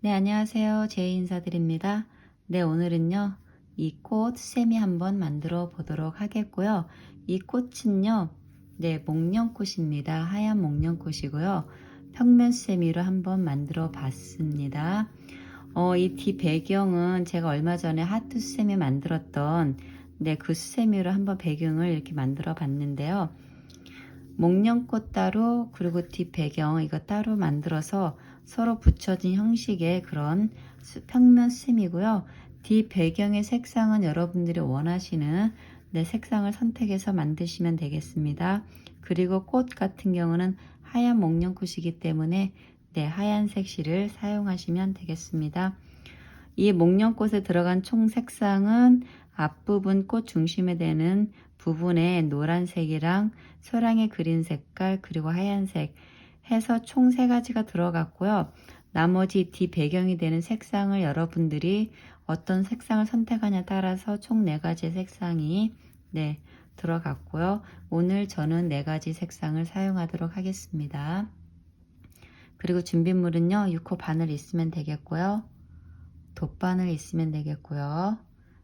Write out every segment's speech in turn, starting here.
네, 안녕하세요. 제이 인사드립니다. 네, 오늘은요, 이 꽃 세미 한번 만들어 보도록 하겠고요. 이 꽃은요, 네, 목련꽃입니다. 하얀 목련꽃이고요. 평면 세미로 한번 만들어 봤습니다. 이 뒤 배경은 제가 얼마 전에 하트 세미 만들었던 네, 그 세미로 한번 배경을 이렇게 만들어 봤는데요. 목련꽃 따로 그리고 뒷 배경 이거 따로 만들어서 서로 붙여진 형식의 그런 평면 셈이고요. 뒷 배경의 색상은 여러분들이 원하시는 색상을 선택해서 만드시면 되겠습니다. 그리고 꽃 같은 경우는 하얀 목련꽃이기 때문에 하얀색 실을 사용하시면 되겠습니다. 이 목련꽃에 들어간 총 색상은 앞부분 꽃 중심에 되는 부분에 노란색이랑 소량의 그린 색깔 그리고 하얀색 해서 총 3가지가 들어갔고요. 나머지 뒤 배경이 되는 색상을 여러분들이 어떤 색상을 선택하냐에 따라서 총 4가지의 색상이 들어갔고요. 오늘 저는 4가지 색상을 사용하도록 하겠습니다. 그리고 준비물은요. 6호 바늘 있으면 되겠고요. 돗바늘 있으면 되겠고요.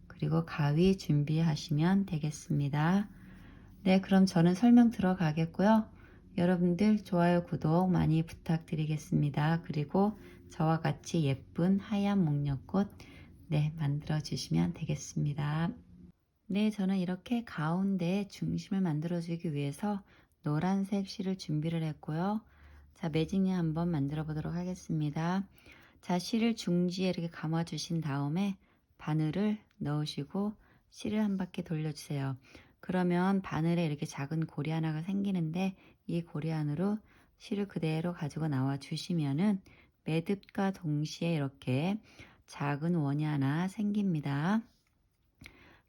그리고 가위 준비하시면 되겠습니다. 네, 그럼 저는 설명 들어가겠고요. 여러분들 좋아요, 구독 많이 부탁드리겠습니다. 그리고 저와 같이 예쁜 하얀 목련꽃 만들어 주시면 되겠습니다. 네, 저는 이렇게 가운데 중심을 만들어 주기 위해서 노란색 실을 준비를 했고요. 자, 매직링 한번 만들어 보도록 하겠습니다. 자, 실을 중지에 이렇게 감아 주신 다음에 바늘을 넣으시고 실을 한 바퀴 돌려주세요. 그러면 바늘에 이렇게 작은 고리 하나가 생기는데 이 고리 안으로 실을 그대로 가지고 나와 주시면은 매듭과 동시에 이렇게 작은 원이 하나 생깁니다.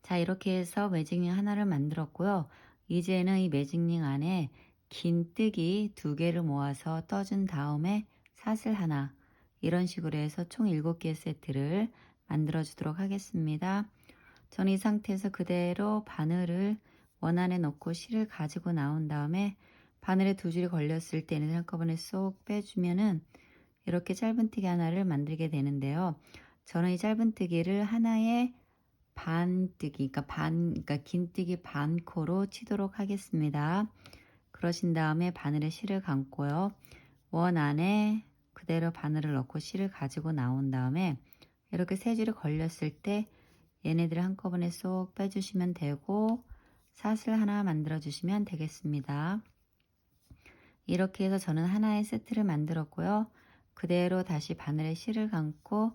자, 이렇게 해서 매직링 하나를 만들었고요. 이제는 이 매직링 안에 긴뜨기 2개를 모아서 떠준 다음에 사슬 하나, 이런 식으로 해서 총 7개의 세트를 만들어 주도록 하겠습니다. 저는 이 상태에서 그대로 바늘을 원 안에 넣고 실을 가지고 나온 다음에 바늘에 2줄이 걸렸을 때는 한꺼번에 쏙 빼주면은 이렇게 짧은뜨기 하나를 만들게 되는데요. 저는 이 짧은뜨기를 하나의 반뜨기, 그러니까 긴뜨기 반코로 치도록 하겠습니다. 그러신 다음에 바늘에 실을 감고요. 원 안에 그대로 바늘을 넣고 실을 가지고 나온 다음에 이렇게 3줄이 걸렸을 때 얘네들을 한꺼번에 쏙 빼주시면 되고 사슬 하나 만들어 주시면 되겠습니다. 이렇게 해서 저는 하나의 세트를 만들었고요. 그대로 다시 바늘에 실을 감고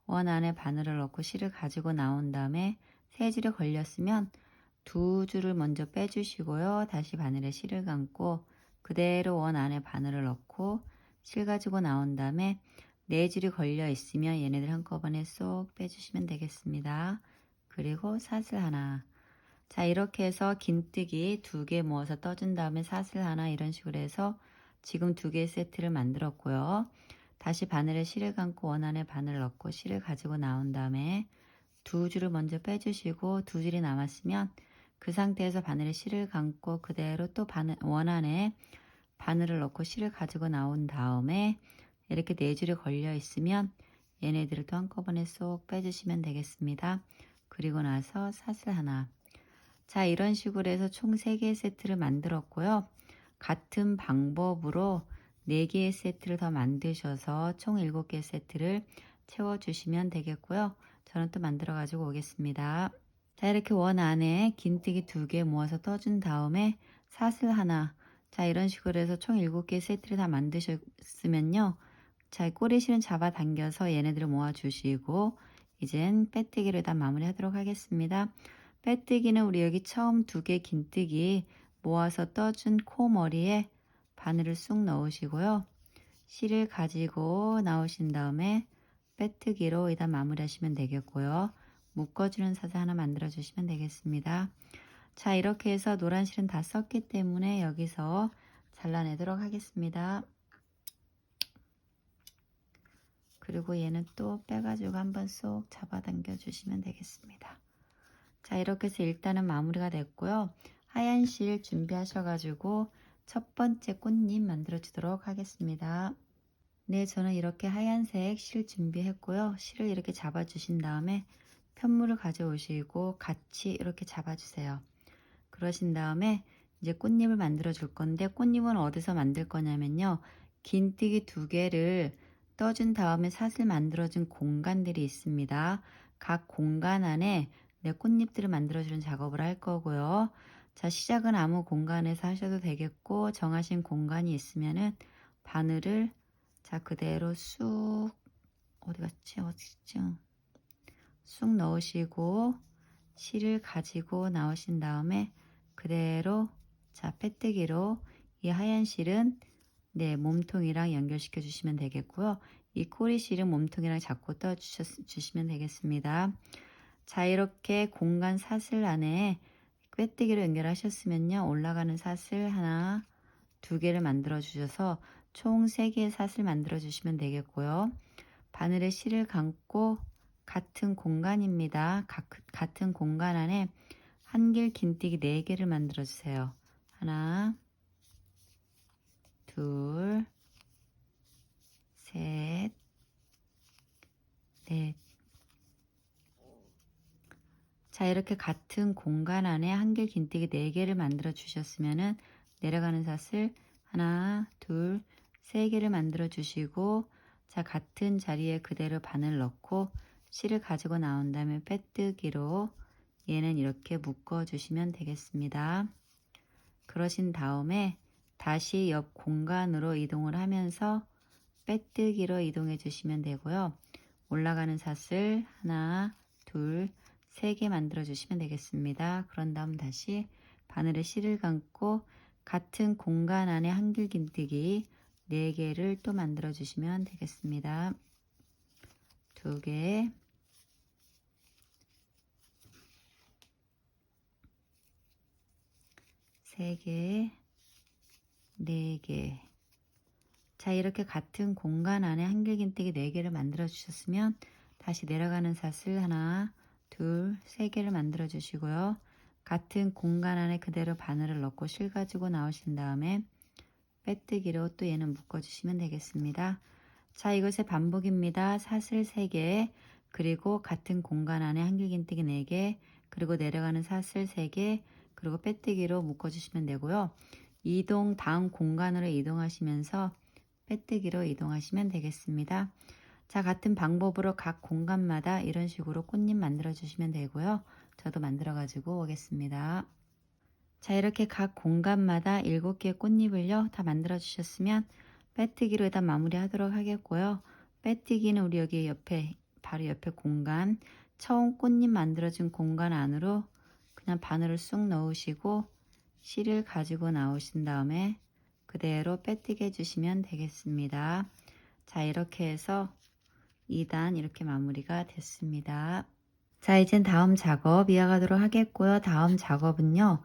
원 안에 바늘을 넣고 실을 가지고 나온 다음에 3줄이 걸렸으면 2줄을 먼저 빼주시고요. 다시 바늘에 실을 감고 그대로 원 안에 바늘을 넣고 실 가지고 나온 다음에 4줄이 걸려 있으면 얘네들 한꺼번에 쏙 빼주시면 되겠습니다. 그리고 사슬 하나. 자, 이렇게 해서 긴뜨기 2개 모아서 떠준 다음에 사슬 하나, 이런 식으로 해서 지금 2개의 세트를 만들었고요. 다시 바늘에 실을 감고 원 안에 바늘을 넣고 실을 가지고 나온 다음에 2줄을 먼저 빼주시고 2줄이 남았으면 그 상태에서 바늘에 실을 감고 그대로 또 원 안에 바늘을 넣고 실을 가지고 나온 다음에 이렇게 4줄이 걸려 있으면 얘네들을 또 한꺼번에 쏙 빼주시면 되겠습니다. 그리고 나서 사슬 하나. 자, 이런 식으로 해서 총 3개의 세트를 만들었고요. 같은 방법으로 4개의 세트를 더 만드셔서 총 7개의 세트를 채워주시면 되겠고요. 저는 또 만들어 가지고 오겠습니다. 자, 이렇게 원 안에 긴뜨기 2개 모아서 떠준 다음에 사슬 하나. 자, 이런 식으로 해서 총 7개의 세트를 다 만드셨으면요. 자, 꼬리실은 잡아당겨서 얘네들을 모아주시고 이젠 빼뜨기를 다 마무리하도록 하겠습니다. 빼뜨기는 우리 여기 처음 2개 긴뜨기 모아서 떠준 코머리에 바늘을 쑥 넣으시고요. 실을 가지고 나오신 다음에 빼뜨기로 일단 마무리하시면 되겠고요. 묶어주는 사슬 하나 만들어 주시면 되겠습니다. 자, 이렇게 해서 노란 실은 다 썼기 때문에 여기서 잘라내도록 하겠습니다. 그리고 얘는 또 빼가지고 한번 쏙 잡아당겨 주시면 되겠습니다. 자, 이렇게 해서 일단은 마무리가 됐고요. 하얀 실 준비하셔가지고 첫 번째 꽃잎 만들어 주도록 하겠습니다. 네, 저는 이렇게 하얀색 실 준비했고요. 실을 이렇게 잡아주신 다음에 편물을 가져오시고 같이 이렇게 잡아주세요. 그러신 다음에 이제 꽃잎을 만들어 줄 건데, 꽃잎은 어디서 만들 거냐면요. 긴뜨기 2개를 떠준 다음에 사슬 만들어준 공간들이 있습니다. 각 공간 안에 내 꽃잎들을 만들어주는 작업을 할 거고요. 자, 시작은 아무 공간에서 하셔도 되겠고, 정하신 공간이 있으면은 바늘을 자 그대로 쑥 어디 갔죠? 쑥 넣으시고 실을 가지고 나오신 다음에 그대로 자 빼뜨기로 이 하얀 실은 네 몸통이랑 연결시켜 주시면 되겠고요. 이 꼬리 실은 몸통이랑 잡고 떠 주시면 되겠습니다. 자, 이렇게 공간 사슬 안에 꿰뜨기로 연결하셨으면요, 올라가는 사슬 하나 2개를 만들어 주셔서 총 3개의 사슬 만들어 주시면 되겠고요. 바늘에 실을 감고 같은 공간입니다. 같은 공간 안에 한길 긴뜨기 4개를 만들어 주세요. 하나, 둘, 셋, 넷. 자, 이렇게 같은 공간 안에 한길 긴뜨기 4개를 만들어 주셨으면은 내려가는 사슬 하나, 둘, 3개를 만들어 주시고, 자, 같은 자리에 그대로 바늘 넣고 실을 가지고 나온 다음에 빼뜨기로 얘는 이렇게 묶어 주시면 되겠습니다. 그러신 다음에 다시 옆 공간으로 이동을 하면서 빼뜨기로 이동해 주시면 되고요. 올라가는 사슬 하나, 둘, 3개 만들어 주시면 되겠습니다. 그런 다음 다시 바늘에 실을 감고 같은 공간 안에 한길 긴뜨기 4개를 또 만들어 주시면 되겠습니다. 2개, 3개, 4개. 자, 이렇게 같은 공간 안에 한길 긴뜨기 4개를 만들어 주셨으면 다시 내려가는 사슬 하나, 둘, 3개를 만들어 주시고요. 같은 공간 안에 그대로 바늘을 넣고 실 가지고 나오신 다음에 빼뜨기로 또 얘는 묶어 주시면 되겠습니다. 자, 이것의 반복입니다. 사슬 3개, 그리고 같은 공간 안에 한길 긴뜨기 4개, 그리고 내려가는 사슬 3개, 그리고 빼뜨기로 묶어 주시면 되고요. 다음 공간으로 이동하시면서 빼뜨기로 이동하시면 되겠습니다. 자, 같은 방법으로 각 공간마다 이런 식으로 꽃잎 만들어 주시면 되고요. 저도 만들어 가지고 오겠습니다. 자, 이렇게 각 공간마다 7개의 꽃잎을요 다 만들어 주셨으면 빼뜨기로 일단 마무리 하도록 하겠고요. 빼뜨기는 우리 여기 옆에 바로 옆에 공간, 처음 꽃잎 만들어준 공간 안으로 그냥 바늘을 쑥 넣으시고 실을 가지고 나오신 다음에 그대로 빼뜨기 해주시면 되겠습니다. 자, 이렇게 해서 2단 이렇게 마무리가 됐습니다. 자, 이젠 다음 작업 이어가도록 하겠고요. 다음 작업은요,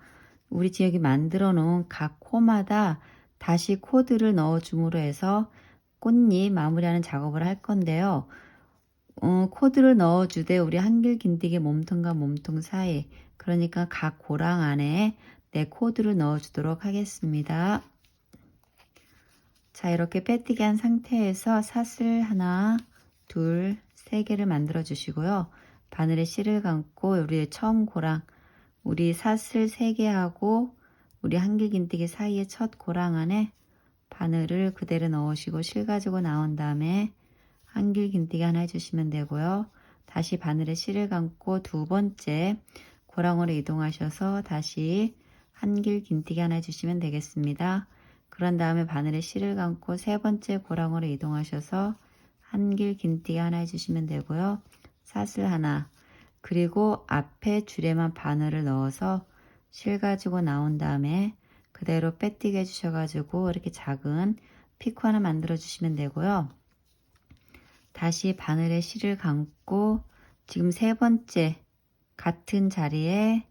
우리 지금 여기 만들어 놓은 각 코마다 다시 코드를 넣어 줌으로 해서 꽃잎 마무리하는 작업을 할 건데요. 코드를 넣어 주되 우리 한길 긴뜨기 몸통과 몸통 사이, 그러니까 각 고랑 안에 내 코드를 넣어 주도록 하겠습니다. 자, 이렇게 빼뜨기 한 상태에서 사슬 하나, 둘, 3개를 만들어 주시고요. 바늘에 실을 감고 우리의 처음 고랑, 우리 사슬 3개 하고 우리 한길 긴뜨기 사이의 첫 고랑 안에 바늘을 그대로 넣으시고 실 가지고 나온 다음에 한길 긴뜨기 하나 해주시면 되고요. 다시 바늘에 실을 감고 2번째 고랑으로 이동하셔서 다시 한길 긴뜨기 하나 해주시면 되겠습니다. 그런 다음에 바늘에 실을 감고 3번째 고랑으로 이동하셔서 한길 긴뜨기 하나 해주시면 되고요. 사슬 하나, 그리고 앞에 줄에만 바늘을 넣어서 실 가지고 나온 다음에 그대로 빼뜨기 해주셔가지고 이렇게 작은 피코 하나 만들어 주시면 되고요. 다시 바늘에 실을 감고 지금 3번째 같은 자리에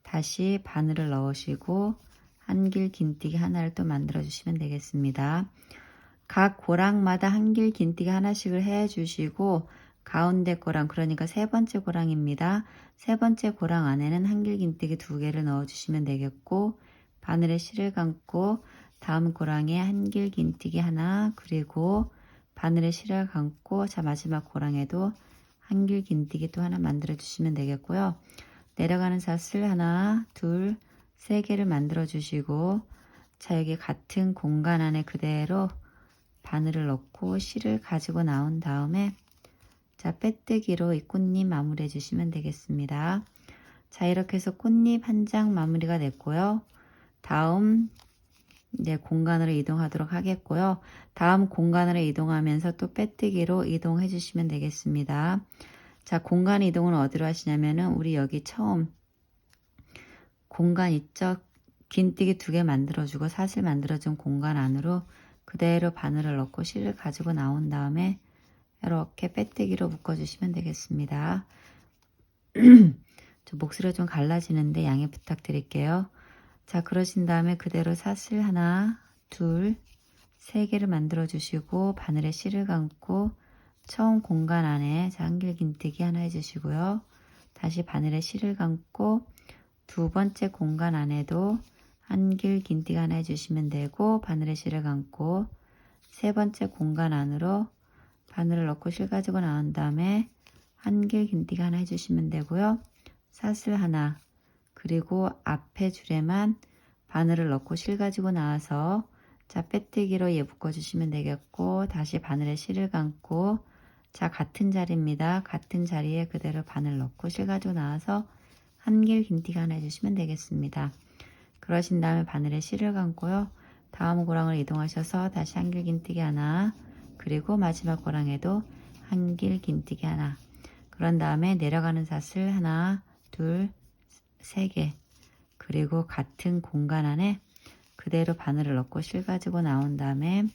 다시 바늘을 넣으시고 한길 긴뜨기 하나를 또 만들어 주시면 되겠습니다. 각 고랑마다 한길 긴뜨기 하나씩을 해 주시고 가운데 고랑, 그러니까 3번째 고랑입니다. 3번째 고랑 안에는 한길 긴뜨기 2개를 넣어 주시면 되겠고, 바늘에 실을 감고 다음 고랑에 한길 긴뜨기 하나, 그리고 바늘에 실을 감고 자 마지막 고랑에도 한길 긴뜨기 또 하나 만들어 주시면 되겠고요. 내려가는 사슬 하나, 둘, 세 개를 만들어 주시고 자 여기 같은 공간 안에 그대로 바늘을 넣고 실을 가지고 나온 다음에 자 빼뜨기로 이 꽃잎 마무리해 주시면 되겠습니다. 자 이렇게 해서 꽃잎 한 장 마무리가 됐고요. 다음 공간으로 이동하도록 하겠고요. 다음 공간으로 이동하면서 또 빼뜨기로 이동해 주시면 되겠습니다. 자 공간 이동은 어디로 하시냐면은 우리 여기 처음 공간 있죠? 긴뜨기 2개 만들어주고 사슬 만들어준 공간 안으로 그대로 바늘을 넣고 실을 가지고 나온 다음에 이렇게 빼뜨기로 묶어주시면 되겠습니다. 저 목소리가 좀 갈라지는데 양해 부탁드릴게요. 자 그러신 다음에 그대로 사슬 하나, 둘, 세 개를 만들어 주시고 바늘에 실을 감고 처음 공간 안에 자 한길 긴뜨기 하나 해주시고요. 다시 바늘에 실을 감고 두 번째 공간 안에도 한길 긴뜨기 하나 해주시면 되고 바늘에 실을 감고 세 번째 공간 안으로 바늘을 넣고 실 가지고 나온 다음에 한길 긴뜨기 하나 해주시면 되고요. 사슬 하나 그리고 앞에 줄에만 바늘을 넣고 실 가지고 나와서 자 빼뜨기로 묶어 주시면 되겠고 다시 바늘에 실을 감고 자 같은 자리입니다. 같은 자리에 그대로 바늘 넣고 실 가지고 나와서 한길 긴뜨기 하나 해주시면 되겠습니다. 그러신 다음에 바늘에 실을 감고요. 다음 고랑을 이동하셔서 다시 한길 긴뜨기 하나 그리고 마지막 고랑에도 한길 긴뜨기 하나 그런 다음에 내려가는 사슬 하나 둘 세 개 그리고 같은 공간 안에 그대로 바늘을 넣고 실 가지고 나온 다음에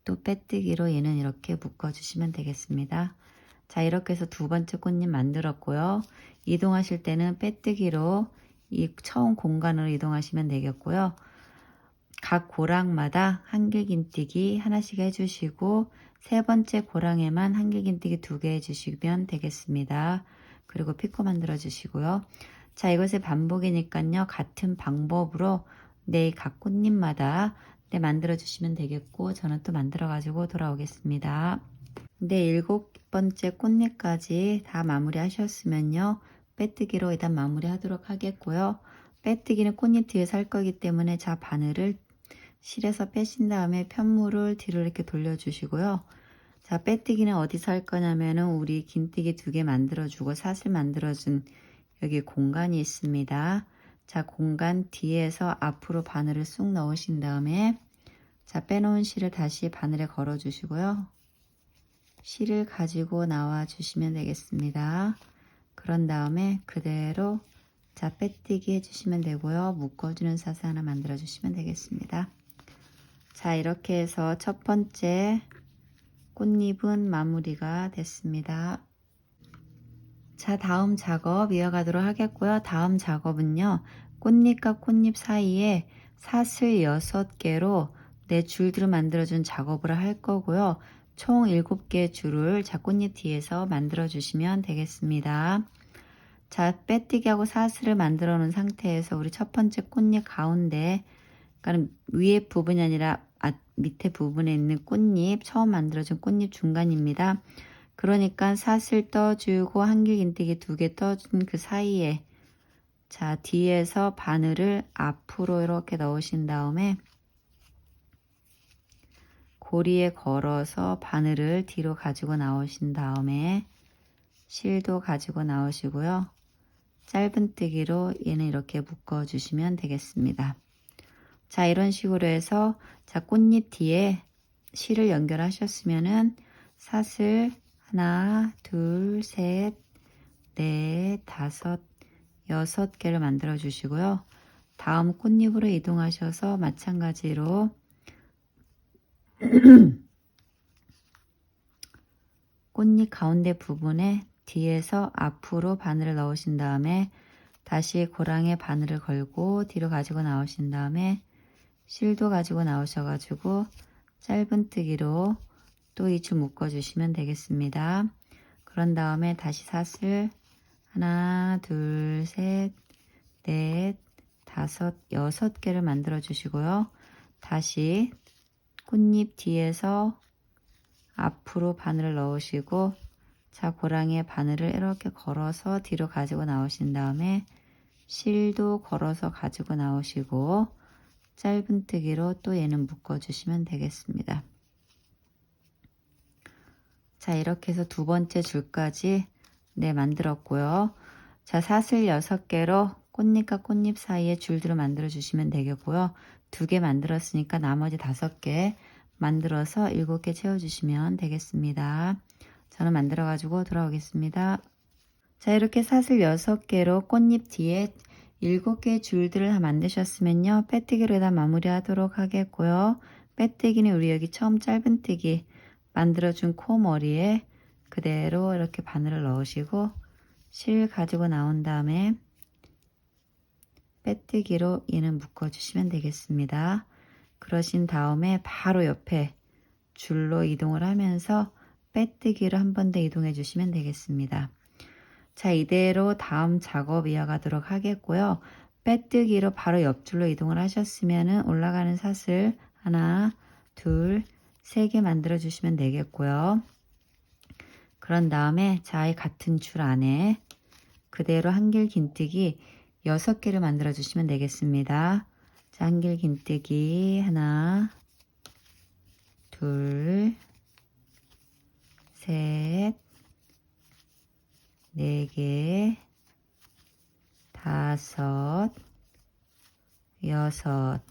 또 빼뜨기로 얘는 이렇게 묶어 주시면 되겠습니다. 자 이렇게 해서 두 번째 꽃잎 만들었고요. 이동하실 때는 빼뜨기로 이 처음 공간으로 이동하시면 되겠고요. 각 고랑마다 한길 긴뜨기 하나씩 해주시고 세 번째 고랑에만 한길 긴뜨기 2개 해주시면 되겠습니다. 그리고 피코 만들어 주시고요. 자 이것의 반복이니까요. 같은 방법으로 각 꽃잎마다 만들어 주시면 되겠고 저는 또 만들어 가지고 돌아오겠습니다. 7번째 꽃잎까지 다 마무리 하셨으면요. 빼뜨기로 일단 마무리 하도록 하겠고요. 빼뜨기는 꽃잎 뒤에서 할 거기 때문에 자 바늘을 실에서 빼신 다음에 편물을 뒤로 이렇게 돌려주시고요. 자 빼뜨기는 어디서 할 거냐면은 우리 긴뜨기 2개 만들어주고 사슬 만들어준 여기 공간이 있습니다. 자 공간 뒤에서 앞으로 바늘을 쑥 넣으신 다음에 자 빼놓은 실을 다시 바늘에 걸어 주시고요. 실을 가지고 나와 주시면 되겠습니다. 그런 다음에 그대로 자 빼뜨기 해주시면 되고요. 묶어주는 사슬 하나 만들어 주시면 되겠습니다. 자 이렇게 해서 첫 번째 꽃잎은 마무리가 됐습니다. 자 다음 작업 이어가도록 하겠고요. 다음 작업은요. 꽃잎과 꽃잎 사이에 사슬 6개로 줄들을 만들어준 작업을 할 거고요. 총 7개의 줄을 자 꽃잎 뒤에서 만들어 주시면 되겠습니다. 자 빼뜨기하고 사슬을 만들어 놓은 상태에서 우리 첫 번째 꽃잎 가운데 그러니까 위에 부분이 아니라 밑에 부분에 있는 꽃잎 처음 만들어준 꽃잎 중간입니다. 그러니까 사슬 떠주고 한길 긴뜨기 2개 떠준 그 사이에 자 뒤에서 바늘을 앞으로 이렇게 넣으신 다음에 고리에 걸어서 바늘을 뒤로 가지고 나오신 다음에 실도 가지고 나오시고요. 짧은뜨기로 얘는 이렇게 묶어 주시면 되겠습니다. 자 이런 식으로 해서 자 꽃잎 뒤에 실을 연결하셨으면은 사슬 하나 둘 셋 넷 다섯 6개를 만들어 주시고요. 다음 꽃잎으로 이동하셔서 마찬가지로 꽃잎 가운데 부분에 뒤에서 앞으로 바늘을 넣으신 다음에 다시 고랑에 바늘을 걸고 뒤로 가지고 나오신 다음에 실도 가지고 나오셔가지고 짧은뜨기로 또 이 줄 묶어 주시면 되겠습니다. 그런 다음에 다시 사슬 하나 둘 셋 넷 다섯 6개를 만들어 주시고요. 다시 꽃잎 뒤에서 앞으로 바늘을 넣으시고 자 고랑이에 바늘을 이렇게 걸어서 뒤로 가지고 나오신 다음에 실도 걸어서 가지고 나오시고 짧은뜨기로 또 얘는 묶어주시면 되겠습니다. 자 이렇게 해서 두 번째 줄까지 만들었고요. 자 사슬 6개로 꽃잎과 꽃잎 사이에 줄들을 만들어 주시면 되겠고요. 2개 만들었으니까 나머지 5개 만들어서 7개 채워주시면 되겠습니다. 저는 만들어 가지고 돌아오겠습니다. 자 이렇게 사슬 6개로 꽃잎 뒤에 7개 줄들을 다 만드셨으면요. 빼뜨기로 마무리 하도록 하겠고요. 빼뜨기는 우리 여기 처음 짧은뜨기 만들어준 코머리에 그대로 이렇게 바늘을 넣으시고 실 가지고 나온 다음에 빼뜨기로 얘는 묶어주시면 되겠습니다. 그러신 다음에 바로 옆에 줄로 이동을 하면서 빼뜨기로 한 번 더 이동해 주시면 되겠습니다. 자 이대로 다음 작업 이어가도록 하겠고요. 빼뜨기로 바로 옆줄로 이동을 하셨으면 올라가는 사슬 하나 둘 3개 만들어 주시면 되겠고요. 그런 다음에 자 이 같은 줄 안에 그대로 한길 긴뜨기 6개를 만들어 주시면 되겠습니다. 자 한길 긴뜨기 하나 둘 셋 4개 5 6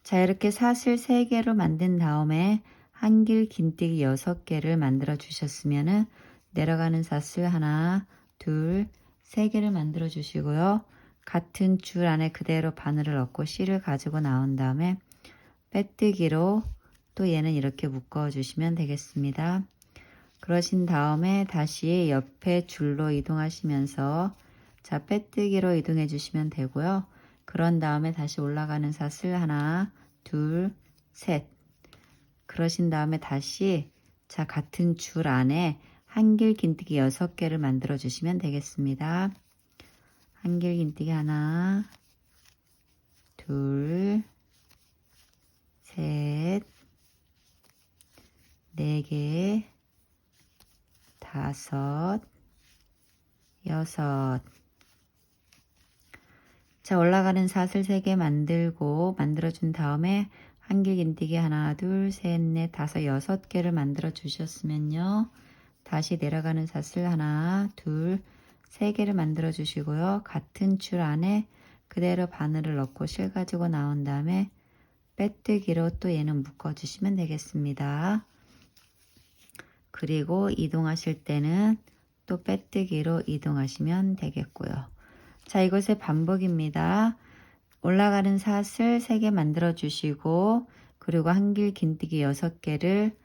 자 이렇게 사슬 3개로 만든 다음에 한길 긴뜨기 6개를 만들어 주셨으면 내려가는 사슬 하나 둘 3개를 만들어 주시고요. 같은 줄 안에 그대로 바늘을 넣고 실을 가지고 나온 다음에 빼뜨기로 또 얘는 이렇게 묶어 주시면 되겠습니다. 그러신 다음에 다시 옆에 줄로 이동하시면서 자 빼뜨기로 이동해 주시면 되고요. 그런 다음에 다시 올라가는 사슬 하나 둘 셋 그러신 다음에 다시 자 같은 줄 안에 한길 긴뜨기 6개를 만들어 주시면 되겠습니다. 한길 긴뜨기 하나 둘 셋 4개 5 6 자 올라가는 사슬 3개 만들고 만들어준 다음에 한길 긴뜨기 하나 둘 셋 넷 5 6개를 만들어 주셨으면요. 다시 내려가는 사슬 하나 둘 3개를 만들어 주시고요. 같은 줄 안에 그대로 바늘을 넣고 실 가지고 나온 다음에 빼뜨기로 또 얘는 묶어 주시면 되겠습니다. 그리고 이동하실 때는 또 빼뜨기로 이동하시면 되겠고요. 자 이것의 반복입니다. 올라가는 사슬 3개 만들어 주시고 그리고 한길 긴뜨기 6개를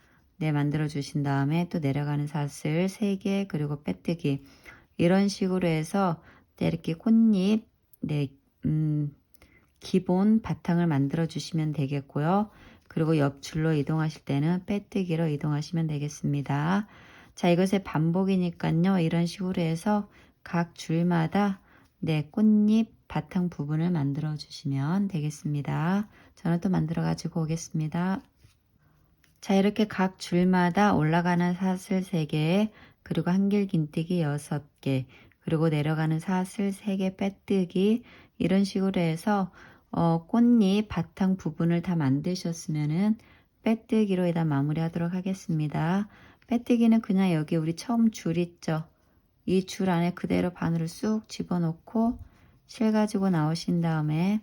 만들어 주신 다음에 또 내려가는 사슬 3개 그리고 빼뜨기 이런 식으로 해서 이렇게 꽃잎 기본 바탕을 만들어 주시면 되겠고요. 그리고 옆줄로 이동하실 때는 빼뜨기로 이동하시면 되겠습니다. 자 이것의 반복이니까요. 이런 식으로 해서 각 줄마다 꽃잎 바탕 부분을 만들어 주시면 되겠습니다. 저는 또 만들어 가지고 오겠습니다. 자 이렇게 각 줄마다 올라가는 사슬 3개 그리고 한길 긴뜨기 6개 그리고 내려가는 사슬 3개 빼뜨기 이런 식으로 해서 꽃잎 바탕 부분을 다 만드셨으면은 빼뜨기로 일단 마무리 하도록 하겠습니다. 빼뜨기는 그냥 여기 우리 처음 줄 있죠. 이 줄 안에 그대로 바늘을 쑥 집어넣고 실 가지고 나오신 다음에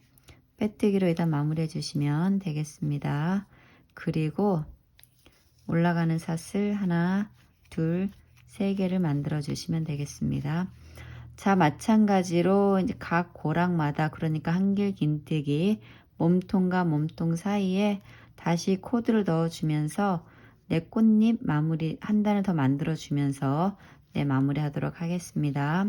빼뜨기로 일단 마무리해 주시면 되겠습니다. 그리고 올라가는 사슬 하나 둘 3개를 만들어 주시면 되겠습니다. 자 마찬가지로 이제 각 고랑마다 그러니까 한길 긴뜨기 몸통과 몸통 사이에 다시 코드를 넣어 주면서 꽃잎 마무리 한 단을 더 만들어 주면서 마무리 하도록 하겠습니다.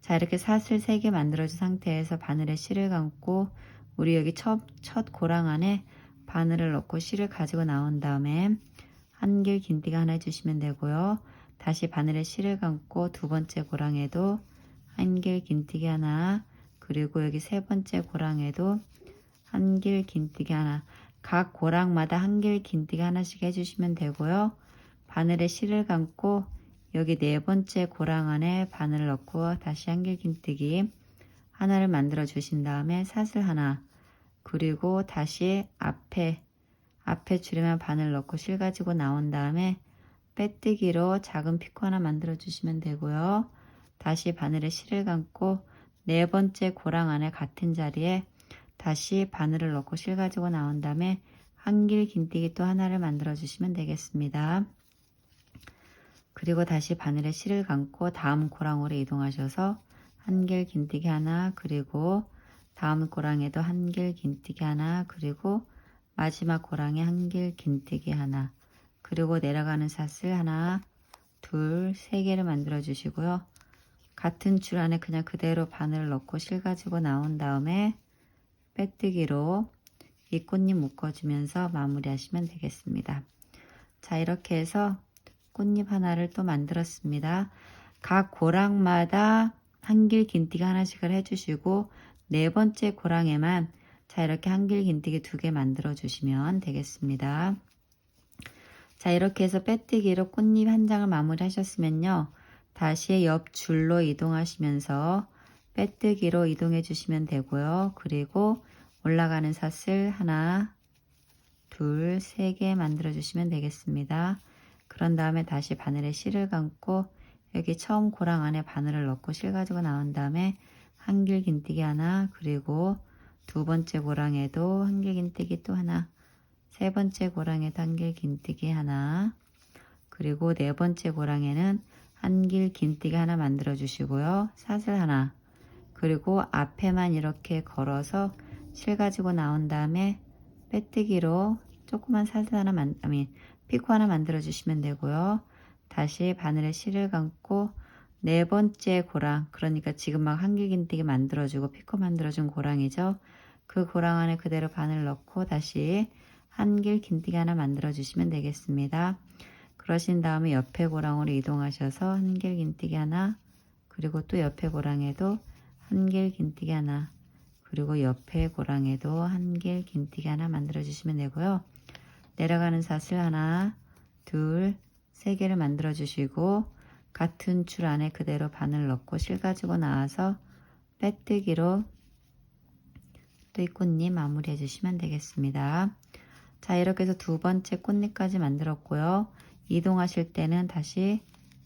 자 이렇게 사슬 3개 만들어 준 상태에서 바늘에 실을 감고 우리 여기 첫 고랑 안에 바늘을 넣고 실을 가지고 나온 다음에 한길 긴뜨기 하나 해주시면 되고요. 다시 바늘에 실을 감고 두 번째 고랑에도 한길 긴뜨기 하나 그리고 여기 세 번째 고랑에도 한길 긴뜨기 하나 각 고랑마다 한길 긴뜨기 하나씩 해주시면 되고요. 바늘에 실을 감고 여기 네 번째 고랑 안에 바늘을 넣고 다시 한길 긴뜨기 하나를 만들어 주신 다음에 사슬 하나, 그리고 다시 앞에 줄에만 바늘 넣고 실 가지고 나온 다음에 빼뜨기로 작은 피코 하나 만들어 주시면 되고요. 다시 바늘에 실을 감고 네 번째 고랑 안에 같은 자리에 다시 바늘을 넣고 실 가지고 나온 다음에 한길 긴뜨기 또 하나를 만들어 주시면 되겠습니다. 그리고 다시 바늘에 실을 감고 다음 고랑으로 이동하셔서 한길 긴뜨기 하나, 그리고 다음 고랑에도 한길 긴뜨기 하나, 그리고 마지막 고랑에 한길 긴뜨기 하나, 그리고 내려가는 사슬 하나, 둘, 세 개를 만들어 주시고요. 같은 줄 안에 그냥 그대로 바늘을 넣고 실 가지고 나온 다음에 빼뜨기로 이 꽃잎 묶어주면서 마무리하시면 되겠습니다. 자, 이렇게 해서 꽃잎 하나를 또 만들었습니다. 각 고랑마다 한길 긴뜨기 하나씩을 해주시고 네 번째 고랑에만 자, 이렇게 한길 긴뜨기 2개 만들어 주시면 되겠습니다. 자, 이렇게 해서 빼뜨기로 꽃잎 한 장을 마무리 하셨으면요, 다시 옆 줄로 이동하시면서 빼뜨기로 이동해 주시면 되고요. 그리고 올라가는 사슬 하나, 둘, 세 개 만들어 주시면 되겠습니다. 그런 다음에 다시 바늘에 실을 감고 여기 처음 고랑 안에 바늘을 넣고 실 가지고 나온 다음에 한길 긴뜨기 하나, 그리고 두 번째 고랑에도 한길 긴뜨기 또 하나, 세 번째 고랑에도 한길 긴뜨기 하나, 그리고 네 번째 고랑에는 한길 긴뜨기 하나 만들어 주시고요. 사슬 하나, 그리고 앞에만 이렇게 걸어서 실 가지고 나온 다음에 빼뜨기로 조그만 사슬 하나 피코 하나 만들어 주시면 되고요. 다시 바늘에 실을 감고 네 번째 고랑, 그러니까 지금 막 한길 긴뜨기 만들어 주고 피코 만들어 준 고랑이죠. 그 고랑 안에 그대로 바늘 넣고 다시 한길 긴뜨기 하나 만들어 주시면 되겠습니다. 그러신 다음에 옆에 고랑으로 이동하셔서 한길 긴뜨기 하나, 그리고 또 옆에 고랑에도 한길 긴뜨기 하나, 그리고 옆에 고랑에도 한길 긴뜨기 하나 만들어 주시면 되고요. 내려가는 사슬 하나, 둘, 세 개를 만들어 주시고 같은 줄 안에 그대로 바늘 넣고 실 가지고 나와서 빼뜨기로 또 이 꽃잎 마무리해 주시면 되겠습니다. 자, 이렇게 해서 두 번째 꽃잎까지 만들었고요. 이동하실 때는 다시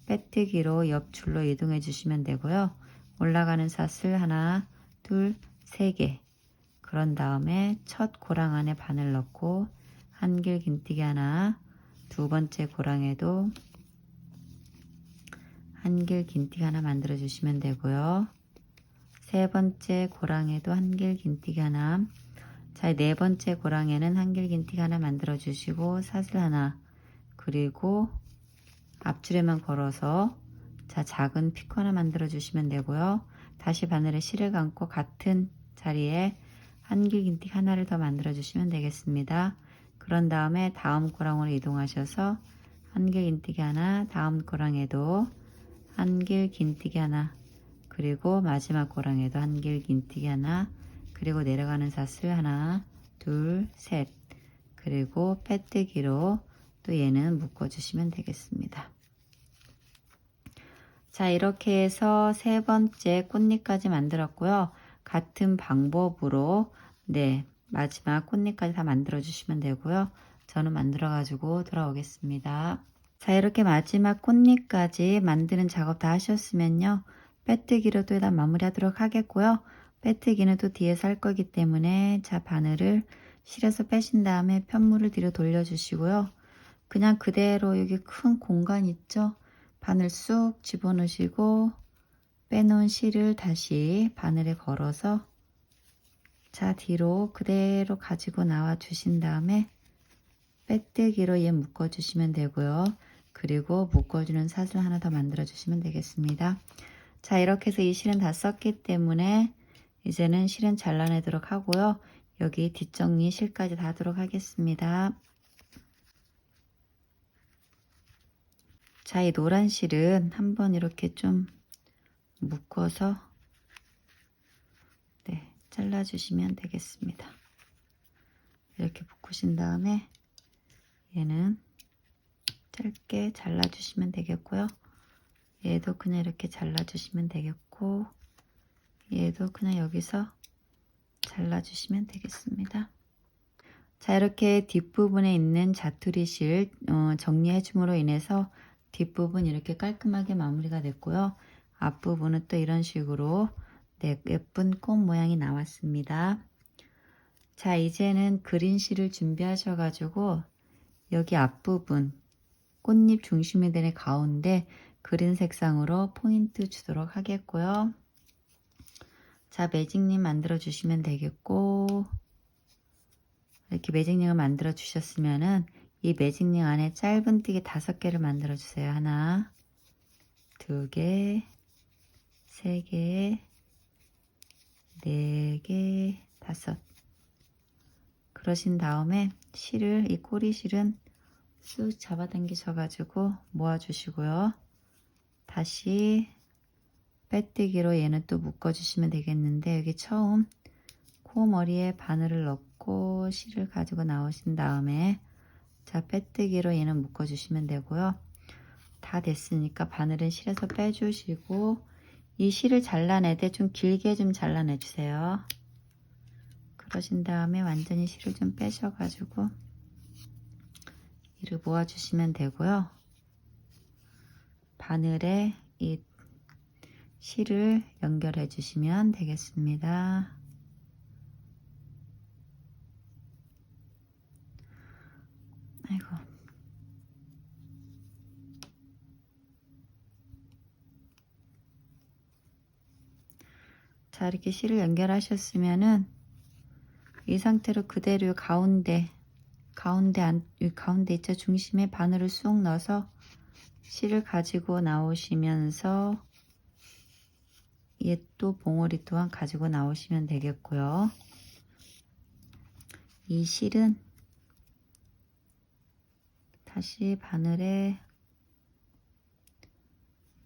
빼뜨기로 옆 줄로 이동해 주시면 되고요. 올라가는 사슬 하나, 둘, 세 개. 그런 다음에 첫 고랑 안에 바늘 넣고 한길 긴뜨기 하나, 두 번째 고랑에도 한길 긴뜨기 하나 만들어 주시면 되고요. 세 번째 고랑에도 한길 긴뜨기 하나, 자, 네 번째 고랑에는 한길 긴뜨기 하나 만들어 주시고 사슬 하나, 그리고 앞줄에만 걸어서 자, 작은 피코 하나 만들어 주시면 되고요. 다시 바늘에 실을 감고 같은 자리에 한길 긴뜨기 하나를 더 만들어 주시면 되겠습니다. 그런 다음에 다음 고랑으로 이동하셔서 한길 긴뜨기 하나, 다음 고랑에도 한길 긴뜨기 하나, 그리고 마지막 고랑에도 한길 긴뜨기 하나, 그리고 내려가는 사슬 하나, 둘, 셋, 그리고 빼뜨기로 또 얘는 묶어 주시면 되겠습니다. 자, 이렇게 해서 세 번째 꽃잎까지 만들었고요. 같은 방법으로 마지막 꽃잎까지 다 만들어 주시면 되고요. 저는 만들어 가지고 돌아오겠습니다. 자, 이렇게 마지막 꽃잎까지 만드는 작업 다 하셨으면요, 빼뜨기로 또 일단 마무리 하도록 하겠고요. 빼뜨기는 또 뒤에서 할 거기 때문에 자, 바늘을 실어서 빼신 다음에 편물을 뒤로 돌려 주시고요. 그냥 그대로 여기 큰 공간 있죠? 바늘 쑥 집어넣으시고 빼놓은 실을 다시 바늘에 걸어서 자, 뒤로 그대로 가지고 나와 주신 다음에 빼뜨기로 얘 묶어 주시면 되고요. 그리고 묶어주는 사슬 하나 더 만들어 주시면 되겠습니다. 자, 이렇게 해서 이 실은 다 썼기 때문에 이제는 실은 잘라내도록 하고요. 여기 뒷정리 실까지 다 하도록 하겠습니다. 자, 이 노란 실은 한번 이렇게 좀 묶어서 잘라주시면 되겠습니다. 이렇게 묶으시면 보신 다음에 얘는 짧게 잘라주시면 되겠고요. 얘도 그냥 이렇게 잘라주시면 되겠고, 얘도 그냥 여기서 잘라주시면 되겠습니다. 자, 이렇게 뒷부분에 있는 자투리 실 정리해줌으로 인해서 뒷부분 이렇게 깔끔하게 마무리가 됐고요. 앞부분은 또 이런 식으로 예쁜 꽃 모양이 나왔습니다. 자, 이제는 그린 실을 준비하셔가지고 여기 앞부분 꽃잎 중심이 되는 가운데 그린 색상으로 포인트 주도록 하겠고요. 자, 매직링 만들어 주시면 되겠고, 이렇게 매직링을 만들어 주셨으면은 이 매직링 안에 짧은뜨기 5개를 만들어 주세요. 하나, 2개, 3개, 4개, 5. 그러신 다음에 실을, 이 꼬리실은 쑥 잡아당기셔가지고 모아주시고요. 다시 빼뜨기로 얘는 또 묶어주시면 되겠는데, 여기 처음 코머리에 바늘을 넣고 실을 가지고 나오신 다음에, 자, 빼뜨기로 얘는 묶어주시면 되고요. 다 됐으니까 바늘은 실에서 빼주시고, 이 실을 잘라낼 때 좀 길게 좀 잘라내주세요. 그러신 다음에 완전히 실을 좀 빼셔가지고 이를 모아주시면 되고요. 바늘에 이 실을 연결해 주시면 되겠습니다. 아이고. 자, 이렇게 실을 연결하셨으면은 이 상태로 그대로 가운데 있죠? 중심에 바늘을 쑥 넣어서 실을 가지고 나오시면서 얘 또 봉오리 또한 가지고 나오시면 되겠고요. 이 실은 다시 바늘에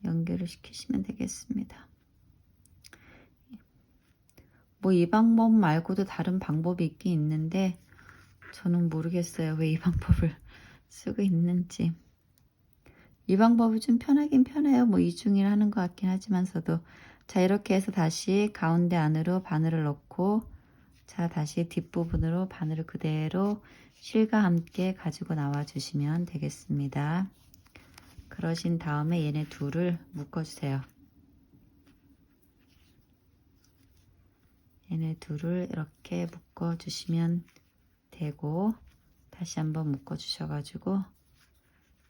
연결을 시키시면 되겠습니다. 뭐 이 방법 말고도 다른 방법이 있긴 있는데 저는 모르겠어요. 왜 이 방법을 쓰고 있는지. 이 방법이 좀 편하긴 편해요. 뭐 이중일 하는 것 같긴 하지만서도. 자, 이렇게 해서 다시 가운데 안으로 바늘을 넣고, 자, 다시 뒷부분으로 바늘을 그대로 실과 함께 가지고 나와 주시면 되겠습니다. 그러신 다음에 얘네 둘을 묶어주세요. 얘네 둘을 이렇게 묶어주시면 되고, 다시 한번 묶어주셔가지고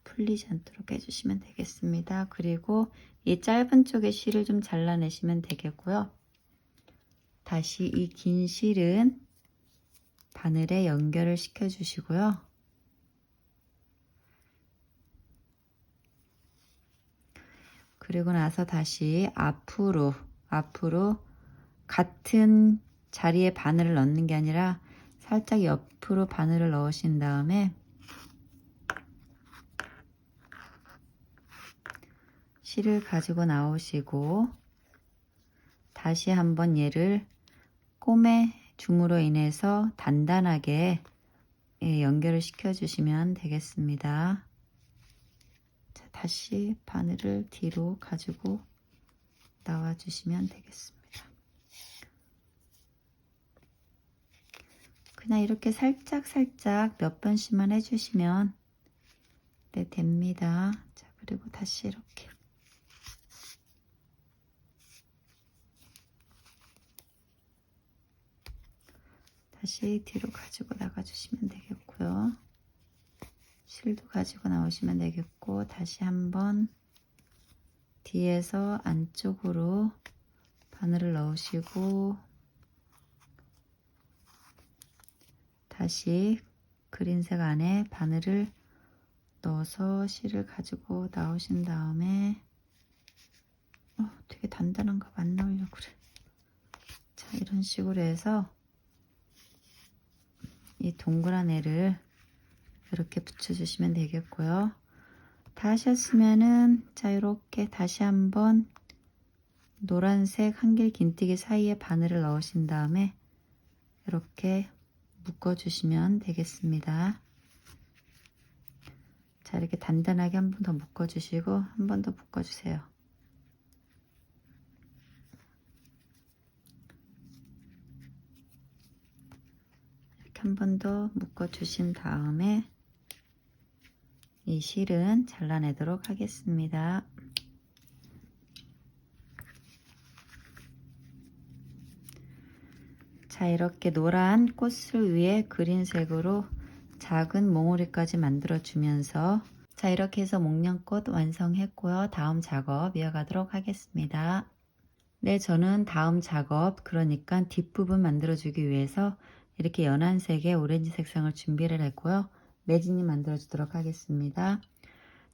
풀리지 않도록 해주시면 되겠습니다. 그리고 이 짧은 쪽의 실을 좀 잘라내시면 되겠고요. 다시 이 긴 실은 바늘에 연결을 시켜 주시고요. 그리고 나서 다시 앞으로 같은 자리에 바늘을 넣는 게 아니라 살짝 옆으로 바늘을 넣으신 다음에 실을 가지고 나오시고 다시 한번 얘를 꿰매 줌으로 인해서 단단하게 연결을 시켜 주시면 되겠습니다. 자, 다시 바늘을 뒤로 가지고 나와 주시면 되겠습니다. 그냥 이렇게 살짝 몇 번씩만 해주시면 됩니다. 자, 그리고 다시 이렇게 다시 뒤로 가지고 나가 주시면 되겠고요. 실도 가지고 나오시면 되겠고, 다시 한번 뒤에서 안쪽으로 바늘을 넣으시고 다시 그린색 안에 바늘을 넣어서 실을 가지고 나오신 다음에 되게 단단한 거 안 나오려고 그래. 자, 이런 식으로 해서 이 동그란 애를 이렇게 붙여주시면 되겠고요. 다 하셨으면은 자, 이렇게 다시 한번 노란색 한길 긴뜨기 사이에 바늘을 넣으신 다음에 이렇게 묶어주시면 되겠습니다. 자, 이렇게 단단하게 한 번 더 묶어주시고 한 번 더 묶어주세요. 이렇게 한 번 더 묶어주신 다음에 이 실은 잘라내도록 하겠습니다. 자, 이렇게 노란 꽃을 위에 그린 색으로 작은 몽우리까지 만들어 주면서, 자, 이렇게 해서 목련꽃 완성했고요. 다음 작업 이어가도록 하겠습니다. 네, 저는 다음 작업, 그러니까 뒷부분 만들어 주기 위해서 이렇게 연한 색의 오렌지 색상을 준비를 했고요. 매직님 만들어 주도록 하겠습니다.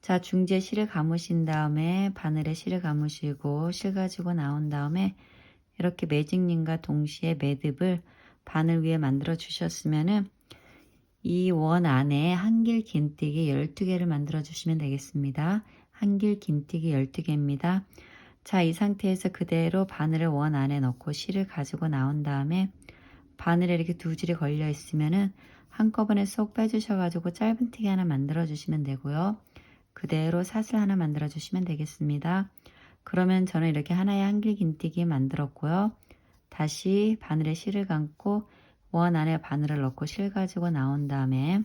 자, 중지에 실을 감으신 다음에 바늘에 실을 감으시고 실 가지고 나온 다음에 이렇게 매직님과 동시에 매듭을 바늘 위에 만들어 주셨으면은 이 원 안에 한길 긴뜨기 12개를 만들어 주시면 되겠습니다. 한길 긴뜨기 12개입니다. 자, 이 상태에서 그대로 바늘을 원 안에 넣고 실을 가지고 나온 다음에 바늘에 이렇게 두 줄이 걸려 있으면은 한꺼번에 쏙 빼주셔 가지고 짧은뜨기 하나 만들어 주시면 되고요. 그대로 사슬 하나 만들어 주시면 되겠습니다. 그러면 저는 이렇게 하나의 한길 긴뜨기 만들었고요. 다시 바늘에 실을 감고 원 안에 바늘을 넣고 실 가지고 나온 다음에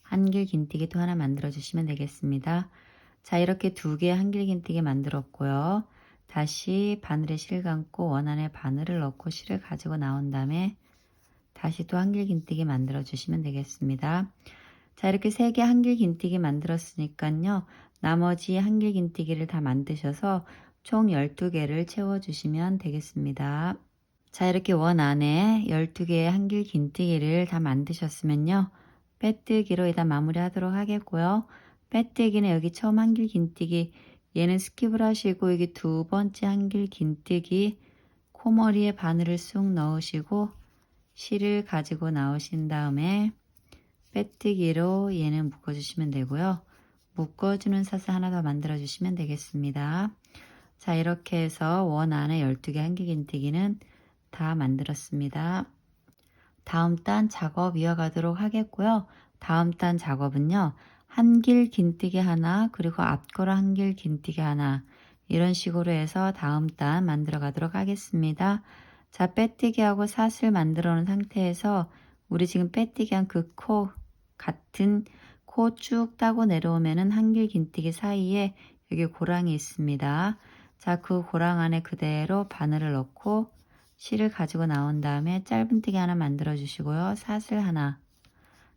한길 긴뜨기 또 하나 만들어 주시면 되겠습니다. 자, 이렇게 두 개의 한길 긴뜨기 만들었고요. 다시 바늘에 실 감고 원 안에 바늘을 넣고 실을 가지고 나온 다음에 다시 또 한길 긴뜨기 만들어 주시면 되겠습니다. 자, 이렇게 세 개 한길 긴뜨기 만들었으니까요. 나머지 한길 긴뜨기를 다 만드셔서 총 12개를 채워주시면 되겠습니다. 자, 이렇게 원 안에 12개의 한길 긴뜨기를 다 만드셨으면요. 빼뜨기로 일단 마무리 하도록 하겠고요. 빼뜨기는 여기 처음 한길 긴뜨기 얘는 스킵을 하시고 여기 두 번째 한길 긴뜨기 코머리에 바늘을 쑥 넣으시고 실을 가지고 나오신 다음에 빼뜨기로 얘는 묶어주시면 되고요. 묶어주는 사슬 하나 더 만들어 주시면 되겠습니다. 자, 이렇게 해서 원 안에 12개 한길 긴뜨기는 다 만들었습니다. 다음 단 작업 이어가도록 하겠고요. 다음 단 작업은요. 한길 긴뜨기 하나 그리고 앞걸어 한길 긴뜨기 하나 이런 식으로 해서 다음 단 만들어 가도록 하겠습니다. 자, 빼뜨기하고 사슬 만들어 놓은 상태에서 우리 지금 빼뜨기한 그 코 같은 코 쭉 따고 내려오면은 한길 긴뜨기 사이에 여기 고랑이 있습니다. 자, 그 고랑 안에 그대로 바늘을 넣고 실을 가지고 나온 다음에 짧은뜨기 하나 만들어 주시고요. 사슬 하나.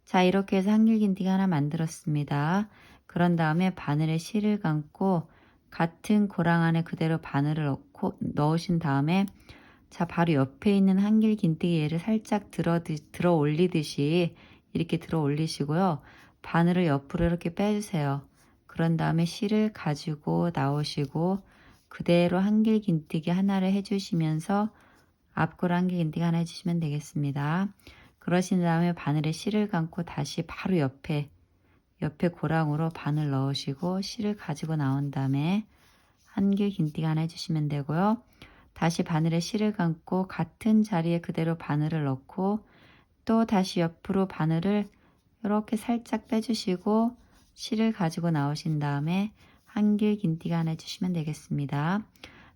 자, 이렇게 해서 한길 긴뜨기 하나 만들었습니다. 그런 다음에 바늘에 실을 감고 같은 고랑 안에 그대로 바늘을 넣으신 다음에 자, 바로 옆에 있는 한길 긴뜨기 얘를 살짝 들어 올리듯이 이렇게 들어 올리시고요. 바늘을 옆으로 이렇게 빼주세요. 그런 다음에 실을 가지고 나오시고 그대로 한길 긴뜨기 하나를 해주시면서 앞으로 한길 긴뜨기 하나 해주시면 되겠습니다. 그러신 다음에 바늘에 실을 감고 다시 바로 옆에 고랑으로 바늘 넣으시고 실을 가지고 나온 다음에 한길 긴뜨기 하나 해주시면 되고요. 다시 바늘에 실을 감고 같은 자리에 그대로 바늘을 넣고 또 다시 옆으로 바늘을 이렇게 살짝 빼주시고 실을 가지고 나오신 다음에 한길 긴뜨기 하나 해주시면 되겠습니다.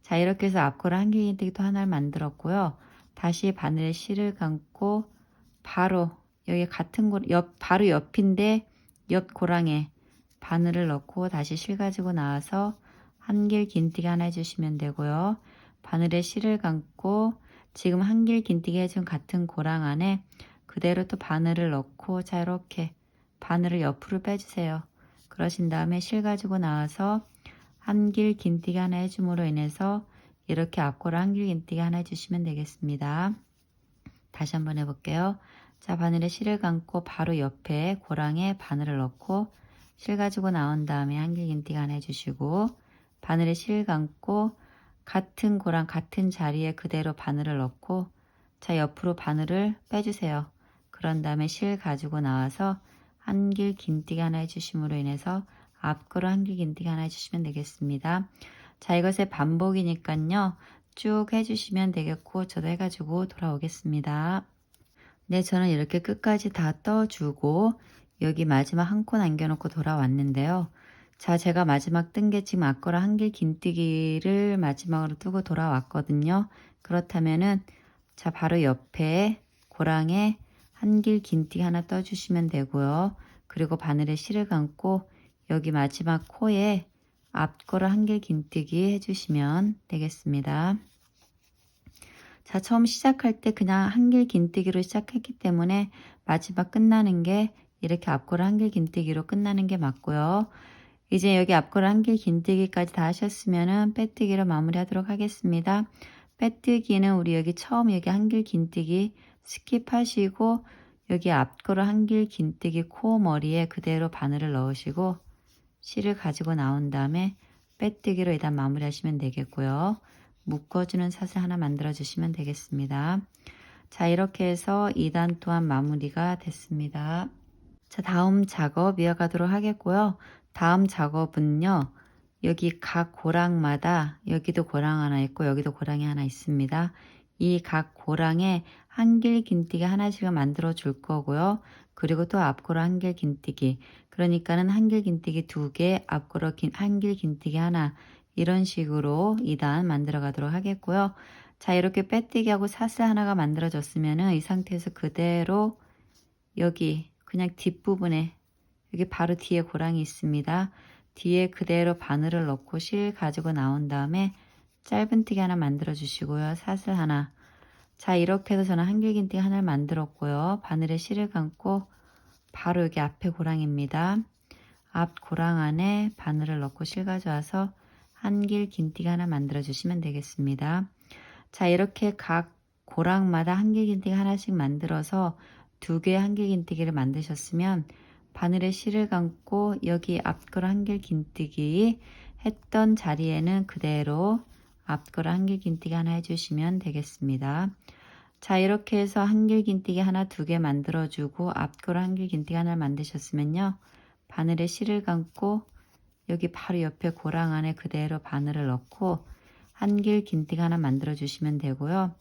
자, 이렇게 해서 앞걸어 한길 긴뜨기 또 하나를 만들었고요. 다시 바늘에 실을 감고 바로 여기 같은 바로 옆인데 옆 고랑에 바늘을 넣고 다시 실 가지고 나와서 한길 긴뜨기 하나 해주시면 되고요. 바늘에 실을 감고 지금 한길 긴뜨기 해준 같은 고랑 안에 그대로 또 바늘을 넣고 자, 이렇게 바늘을 옆으로 빼주세요. 그러신 다음에 실 가지고 나와서 한길 긴뜨기 하나 해줌으로 인해서 이렇게 앞걸어 한길 긴뜨기 하나 해주시면 되겠습니다. 다시 한번 해볼게요. 자, 바늘에 실을 감고 바로 옆에 고랑에 바늘을 넣고 실 가지고 나온 다음에 한길 긴뜨기 하나 해주시고 바늘에 실 감고 같은 고랑 같은 자리에 그대로 바늘을 넣고 자, 옆으로 바늘을 빼주세요. 그런 다음에 실 가지고 나와서 한길 긴뜨기 하나 해주심으로 인해서 앞걸어 한길 긴뜨기 하나 해주시면 되겠습니다. 자, 이것의 반복이니까요. 쭉 해주시면 되겠고 저도 해가지고 돌아오겠습니다. 네, 저는 이렇게 끝까지 다 떠주고 여기 마지막 한 코 남겨놓고 돌아왔는데요. 자, 제가 마지막 뜬 게 지금 앞걸어 한길 긴뜨기를 마지막으로 뜨고 돌아왔거든요. 그렇다면은 자, 바로 옆에 고랑에 한길 긴뜨기 하나 떠주시면 되고요. 그리고 바늘에 실을 감고 여기 마지막 코에 앞걸어 한길 긴뜨기 해주시면 되겠습니다. 자, 처음 시작할 때 그냥 한길 긴뜨기로 시작했기 때문에 마지막 끝나는 게 이렇게 앞걸어 한길 긴뜨기로 끝나는 게 맞고요. 이제 여기 앞걸어 한길 긴뜨기까지 다 하셨으면은 빼뜨기로 마무리하도록 하겠습니다. 빼뜨기는 우리 여기 처음 여기 한길 긴뜨기 스킵하시고 여기 앞걸어 한길 긴뜨기 코 머리에 그대로 바늘을 넣으시고 실을 가지고 나온 다음에 빼뜨기로 일단 마무리하시면 되겠고요. 묶어주는 사슬 하나 만들어 주시면 되겠습니다. 자, 이렇게 해서 2단 또한 마무리가 됐습니다. 자, 다음 작업 이어가도록 하겠고요. 다음 작업은요. 여기 각 고랑마다 여기도 고랑 하나 있고 여기도 고랑이 하나 있습니다. 이 각 고랑에 한길 긴뜨기 하나씩을 만들어 줄 거고요. 그리고 또 앞걸어 한길 긴뜨기, 그러니까는 한길 긴뜨기 2개, 앞걸어 한길 긴뜨기 하나, 이런 식으로 2단 만들어 가도록 하겠고요. 자, 이렇게 빼뜨기하고 사슬 하나가 만들어졌으면은 이 상태에서 그대로 여기 그냥 뒷부분에 여기 바로 뒤에 고랑이 있습니다. 뒤에 그대로 바늘을 넣고 실 가지고 나온 다음에 짧은뜨기 하나 만들어 주시고요. 사슬 하나. 자, 이렇게 해서 저는 한길긴뜨기 하나를 만들었고요. 바늘에 실을 감고 바로 여기 앞에 고랑입니다. 앞 고랑 안에 바늘을 넣고 실 가져와서 한길긴뜨기 하나 만들어 주시면 되겠습니다. 자, 이렇게 각 고랑마다 한길긴뜨기 하나씩 만들어서 2개의 한길긴뜨기를 만드셨으면 바늘에 실을 감고 여기 앞걸어 한길긴뜨기 했던 자리에는 그대로 앞걸어 한길긴뜨기 하나 해주시면 되겠습니다. 자, 이렇게 해서 한길긴뜨기 하나 2개 만들어주고 앞걸어 한길긴뜨기 하나를 만드셨으면요. 바늘에 실을 감고 여기 바로 옆에 고랑 안에 그대로 바늘을 넣고 한길긴뜨기 하나 만들어 주시면 되고요.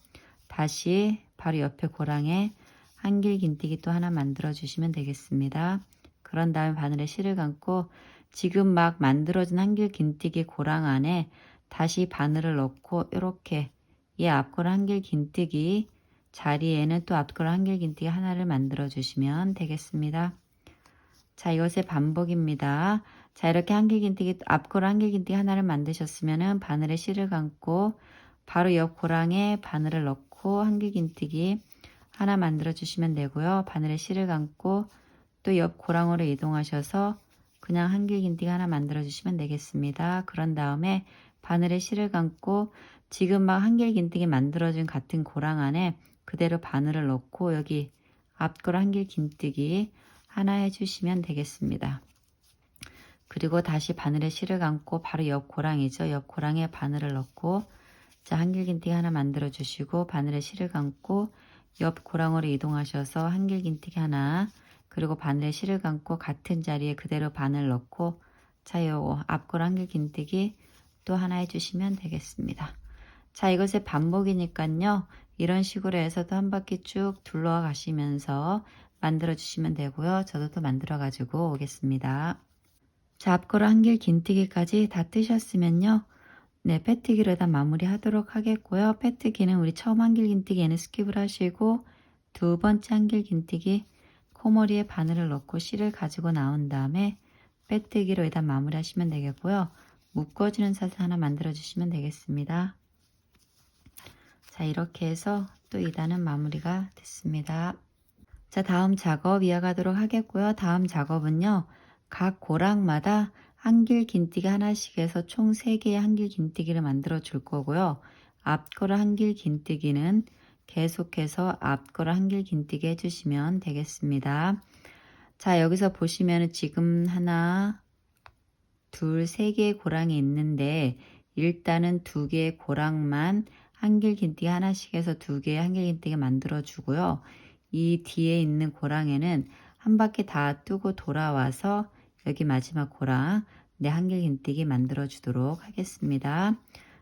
다시 바로 옆에 고랑에 한길긴뜨기 또 하나 만들어 주시면 되겠습니다. 그런 다음에 바늘에 실을 감고 지금 막 만들어진 한길긴뜨기 고랑 안에 다시 바늘을 넣고 이렇게 이 앞걸어 한길긴뜨기 자리에는 또 앞걸어 한길긴뜨기 하나를 만들어 주시면 되겠습니다. 자, 이것의 반복입니다. 자, 이렇게 한길긴뜨기 앞걸어 한길긴뜨기 하나를 만드셨으면은 바늘에 실을 감고 바로 옆 고랑에 바늘을 넣고 한길긴뜨기 하나 만들어 주시면 되고요. 바늘에 실을 감고 또 옆 고랑으로 이동하셔서 그냥 한길긴뜨기 하나 만들어 주시면 되겠습니다. 그런 다음에 바늘에 실을 감고 지금 막 한길긴뜨기 만들어진 같은 고랑 안에 그대로 바늘을 넣고 여기 앞걸어 한길긴뜨기 하나 해주시면 되겠습니다. 그리고 다시 바늘에 실을 감고 바로 옆 고랑이죠. 옆 고랑에 바늘을 넣고 자, 한길긴뜨기 하나 만들어 주시고 바늘에 실을 감고 옆 고랑으로 이동하셔서 한길긴뜨기 하나, 그리고 바늘에 실을 감고 같은 자리에 그대로 바늘 넣고 자, 요거 앞고랑 한길긴뜨기 또 하나 해주시면 되겠습니다. 자, 이것의 반복이니까요. 이런 식으로 해서도 한 바퀴 쭉 둘러 가시면서 만들어 주시면 되고요. 저도 또 만들어 가지고 오겠습니다. 자, 앞걸어 한길 긴뜨기까지 다 뜨셨으면요. 네, 빼뜨기로 일단 마무리 하도록 하겠고요. 빼뜨기는 우리 처음 한길 긴뜨기에는 스킵을 하시고 두 번째 한길 긴뜨기 코머리에 바늘을 넣고 실을 가지고 나온 다음에 빼뜨기로 일단 마무리 하시면 되겠고요. 묶어주는 사슬 하나 만들어 주시면 되겠습니다. 자, 이렇게 해서 또 2단은 마무리가 됐습니다. 자, 다음 작업 이어가도록 하겠고요. 다음 작업은요. 각 고랑마다 한길 긴뜨기 하나씩 해서 총 3개의 한길 긴뜨기를 만들어 줄 거고요. 앞걸어 한길 긴뜨기는 계속해서 앞걸어 한길 긴뜨기 해주시면 되겠습니다. 자, 여기서 보시면 지금 하나, 둘, 3개의 고랑이 있는데 일단은 2개의 고랑만 한길 긴뜨기 하나씩 해서 2개의 한길 긴뜨기 만들어 주고요. 이 뒤에 있는 고랑에는 한 바퀴 다 뜨고 돌아와서 여기 마지막 고랑 네, 한길 긴뜨기 만들어 주도록 하겠습니다.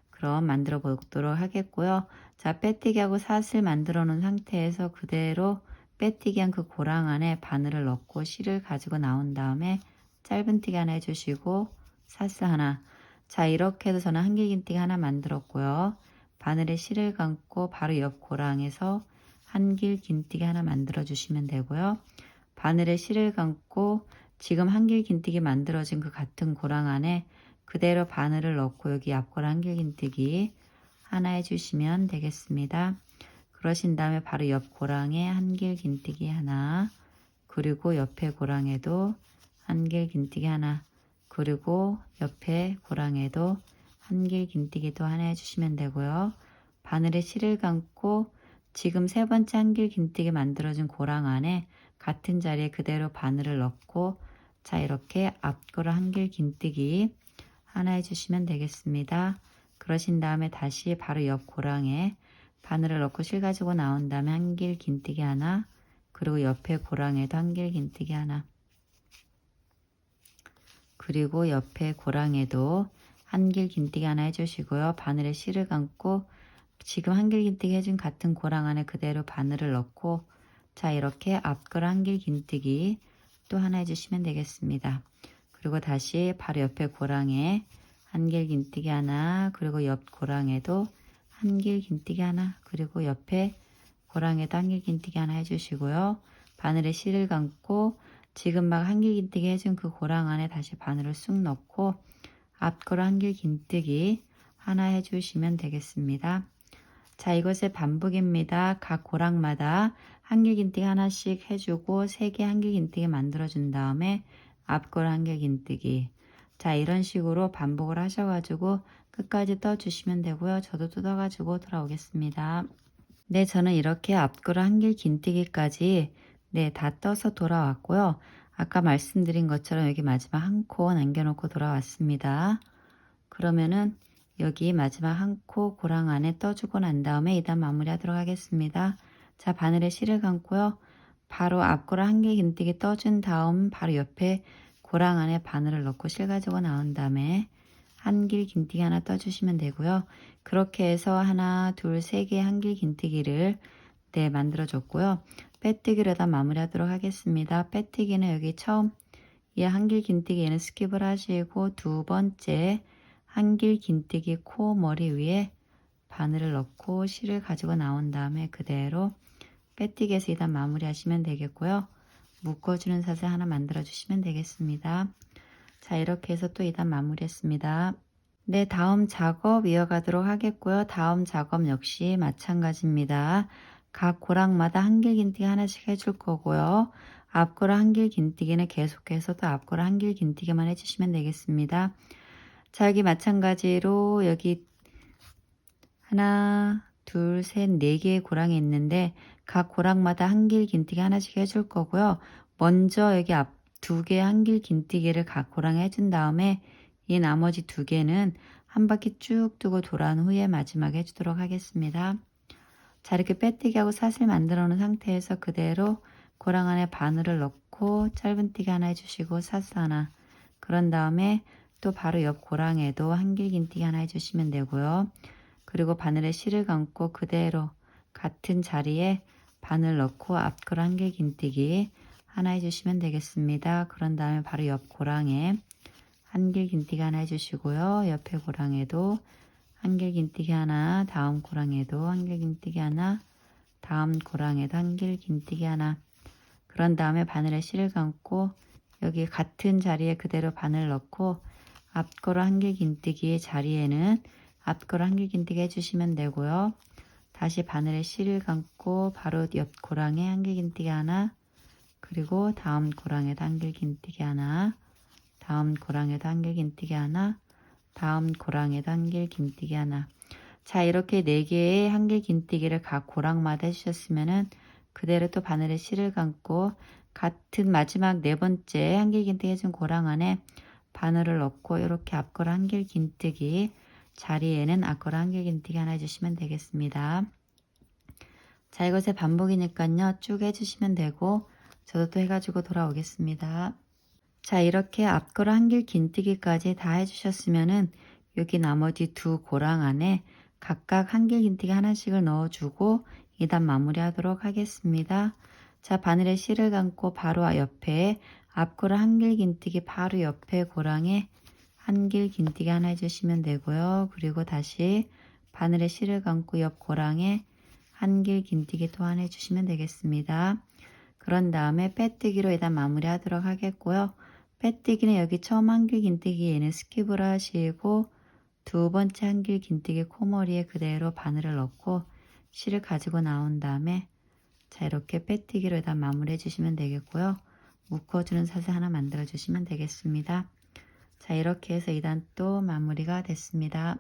그럼 만들어 보도록 하겠고요. 자, 빼뜨기하고 사슬 만들어 놓은 상태에서 그대로 빼뜨기한 그 고랑 안에 바늘을 넣고 실을 가지고 나온 다음에 짧은뜨기 하나 해주시고 사슬 하나. 자, 이렇게 해서 저는 한길긴뜨기 하나 만들었고요. 바늘에 실을 감고 바로 옆 고랑에서 한길긴뜨기 하나 만들어 주시면 되고요. 바늘에 실을 감고 지금 한길긴뜨기 만들어진 그 같은 고랑 안에 그대로 바늘을 넣고 여기 앞고랑 한길긴뜨기 하나 해주시면 되겠습니다. 그러신 다음에 바로 옆 고랑에 한길긴뜨기 하나, 그리고 옆에 고랑에도 한길긴뜨기 하나, 그리고 옆에 고랑에도 한길긴뜨기도 하나 해주시면 되고요. 바늘에 실을 감고 지금 세 번째 한길긴뜨기 만들어진 고랑 안에 같은 자리에 그대로 바늘을 넣고 자, 이렇게 앞고랑 한길긴뜨기 하나 해주시면 되겠습니다. 그러신 다음에 다시 바로 옆 고랑에 바늘을 넣고 실 가지고 나온 다음에 한길긴뜨기 하나, 그리고 옆에 고랑에도 한길긴뜨기 하나, 그리고 옆에 고랑에도 한길긴뜨기 하나 해주시고요. 바늘에 실을 감고 지금 한길긴뜨기 해준 같은 고랑 안에 그대로 바늘을 넣고 자, 이렇게 앞고랑 한길긴뜨기 또 하나 해주시면 되겠습니다. 그리고 다시 바로 옆에 고랑에 한길긴뜨기 하나, 그리고 옆 고랑에도 한길긴뜨기 하나, 그리고 옆에 고랑에도 한길긴뜨기 하나 해주시고요. 바늘에 실을 감고 지금 막 한길긴뜨기 해준 그 고랑 안에 다시 바늘을 쑥 넣고 앞고랑 한길긴뜨기 하나 해주시면 되겠습니다. 자, 이것의 반복입니다. 각 고랑마다 한길긴뜨기 하나씩 해주고 3개 한길긴뜨기 만들어준 다음에 앞고랑 한길긴뜨기. 자, 이런 식으로 반복을 하셔가지고 끝까지 떠주시면 되고요. 저도 뜯어가지고 돌아오겠습니다. 네, 저는 이렇게 앞고랑 한길긴뜨기까지 다 떠서 돌아왔고요. 아까 말씀드린 것처럼 여기 마지막 한 코 남겨놓고 돌아왔습니다. 그러면은 여기 마지막 한 코 고랑 안에 떠주고 난 다음에 2단 마무리 하도록 하겠습니다. 자, 바늘에 실을 감고요. 바로 앞고랑 한길긴뜨기 떠준 다음 바로 옆에 고랑 안에 바늘을 넣고 실 가지고 나온 다음에 한길긴뜨기 하나 떠주시면 되고요. 그렇게 해서 하나, 둘, 세 개 한길긴뜨기를 만들어 줬고요. 빼뜨기로 다 마무리 하도록 하겠습니다. 빼뜨기는 여기 처음 이 한길긴뜨기 얘는 스킵을 하시고 두 번째 한길긴뜨기 코 머리 위에 바늘을 넣고 실을 가지고 나온 다음에 그대로 빼뜨기에서 2단 마무리 하시면 되겠고요. 묶어주는 사슬 하나 만들어 주시면 되겠습니다. 자, 이렇게 해서 또 2단 마무리 했습니다. 네, 다음 작업 이어가도록 하겠고요. 다음 작업 역시 마찬가지입니다. 각 고랑마다 한길긴뜨기 하나씩 해줄 거고요. 앞고랑 한길긴뜨기는 계속해서 또 앞고랑 한길긴뜨기만 해주시면 되겠습니다. 자, 여기 마찬가지로 여기 하나, 둘, 셋, 4개의 고랑이 있는데 각 고랑마다 한길긴뜨기 하나씩 해줄 거고요. 먼저 여기 앞 2개 한길긴뜨기를 각 고랑에 해준 다음에 이 나머지 2개는 한 바퀴 쭉 두고 돌아온 후에 마지막에 해주도록 하겠습니다. 자, 이렇게 빼뜨기하고 사슬 만들어 놓은 상태에서 그대로 고랑 안에 바늘을 넣고 짧은뜨기 하나 해주시고 사슬 하나, 그런 다음에 또 바로 옆 고랑에도 한길긴뜨기 하나 해주시면 되고요. 그리고 바늘에 실을 감고 그대로 같은 자리에 바늘 넣고 앞고랑 한길긴뜨기 하나 해주시면 되겠습니다. 그런 다음에 바로 옆 고랑에 한길긴뜨기 하나 해주시고요. 옆에 고랑에도 한길긴뜨기 하나, 다음 고랑에도 한길긴뜨기 하나, 다음 고랑에도 한길긴뜨기 하나. 그런 다음에 바늘에 실을 감고 여기 같은 자리에 그대로 바늘 넣고 앞고랑 한길긴뜨기의 자리에는 앞고랑 한길긴뜨기 해주시면 되고요. 다시 바늘에 실을 감고 바로 옆 고랑에 한길긴뜨기 하나, 그리고 다음 고랑에도 한길긴뜨기 하나, 다음 고랑에도 한길긴뜨기 하나, 다음 고랑에도 한길긴뜨기 하나. 자, 이렇게 4개의 한길긴뜨기를 각 고랑마다 해주셨으면은 그대로 또 바늘에 실을 감고 같은 마지막 4번째 한길긴뜨기 해준 고랑 안에 바늘을 넣고 이렇게 앞고랑 한길긴뜨기 자리에는 앞고랑 한길긴뜨기 하나 해주시면 되겠습니다. 자, 이것의 반복이니까요. 쭉 해주시면 되고 저도 또 해가지고 돌아오겠습니다. 자, 이렇게 앞고랑 한길긴뜨기까지 다 해주셨으면은 여기 나머지 2 고랑 안에 각각 한길긴뜨기 하나씩을 넣어주고 2단 마무리 하도록 하겠습니다. 자, 바늘에 실을 감고 바로 옆에 앞코를 한길 긴뜨기 바로 옆에 고랑에 한길 긴뜨기 하나 해주시면 되고요. 그리고 다시 바늘에 실을 감고 옆 고랑에 한길 긴뜨기 또 하나 해주시면 되겠습니다. 그런 다음에 빼뜨기로 일단 마무리 하도록 하겠고요. 빼뜨기는 여기 처음 한길 긴뜨기 얘는 스킵을 하시고 두 번째 한길 긴뜨기 코머리에 그대로 바늘을 넣고 실을 가지고 나온 다음에 자, 이렇게 빼뜨기로 일단 마무리 해주시면 되겠고요. 묶어주는 사슬 하나 만들어 주시면 되겠습니다. 자, 이렇게 해서 2단 또 마무리가 됐습니다.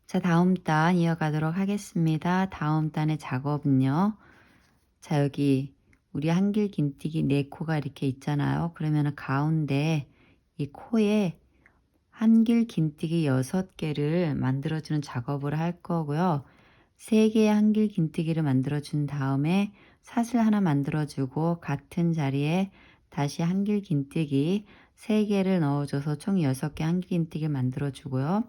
자, 다음 단 이어가도록 하겠습니다. 다음 단의 작업은요. 자, 여기 우리 한길 긴뜨기 4코가 이렇게 있잖아요. 그러면 가운데 이 코에 한길 긴뜨기 6개를 만들어주는 작업을 할 거고요. 3개의 한길 긴뜨기를 만들어준 다음에 사슬 하나 만들어주고 같은 자리에 다시 한길 긴뜨기 3개를 넣어줘서 총 6개 한길 긴뜨기를 만들어주고요.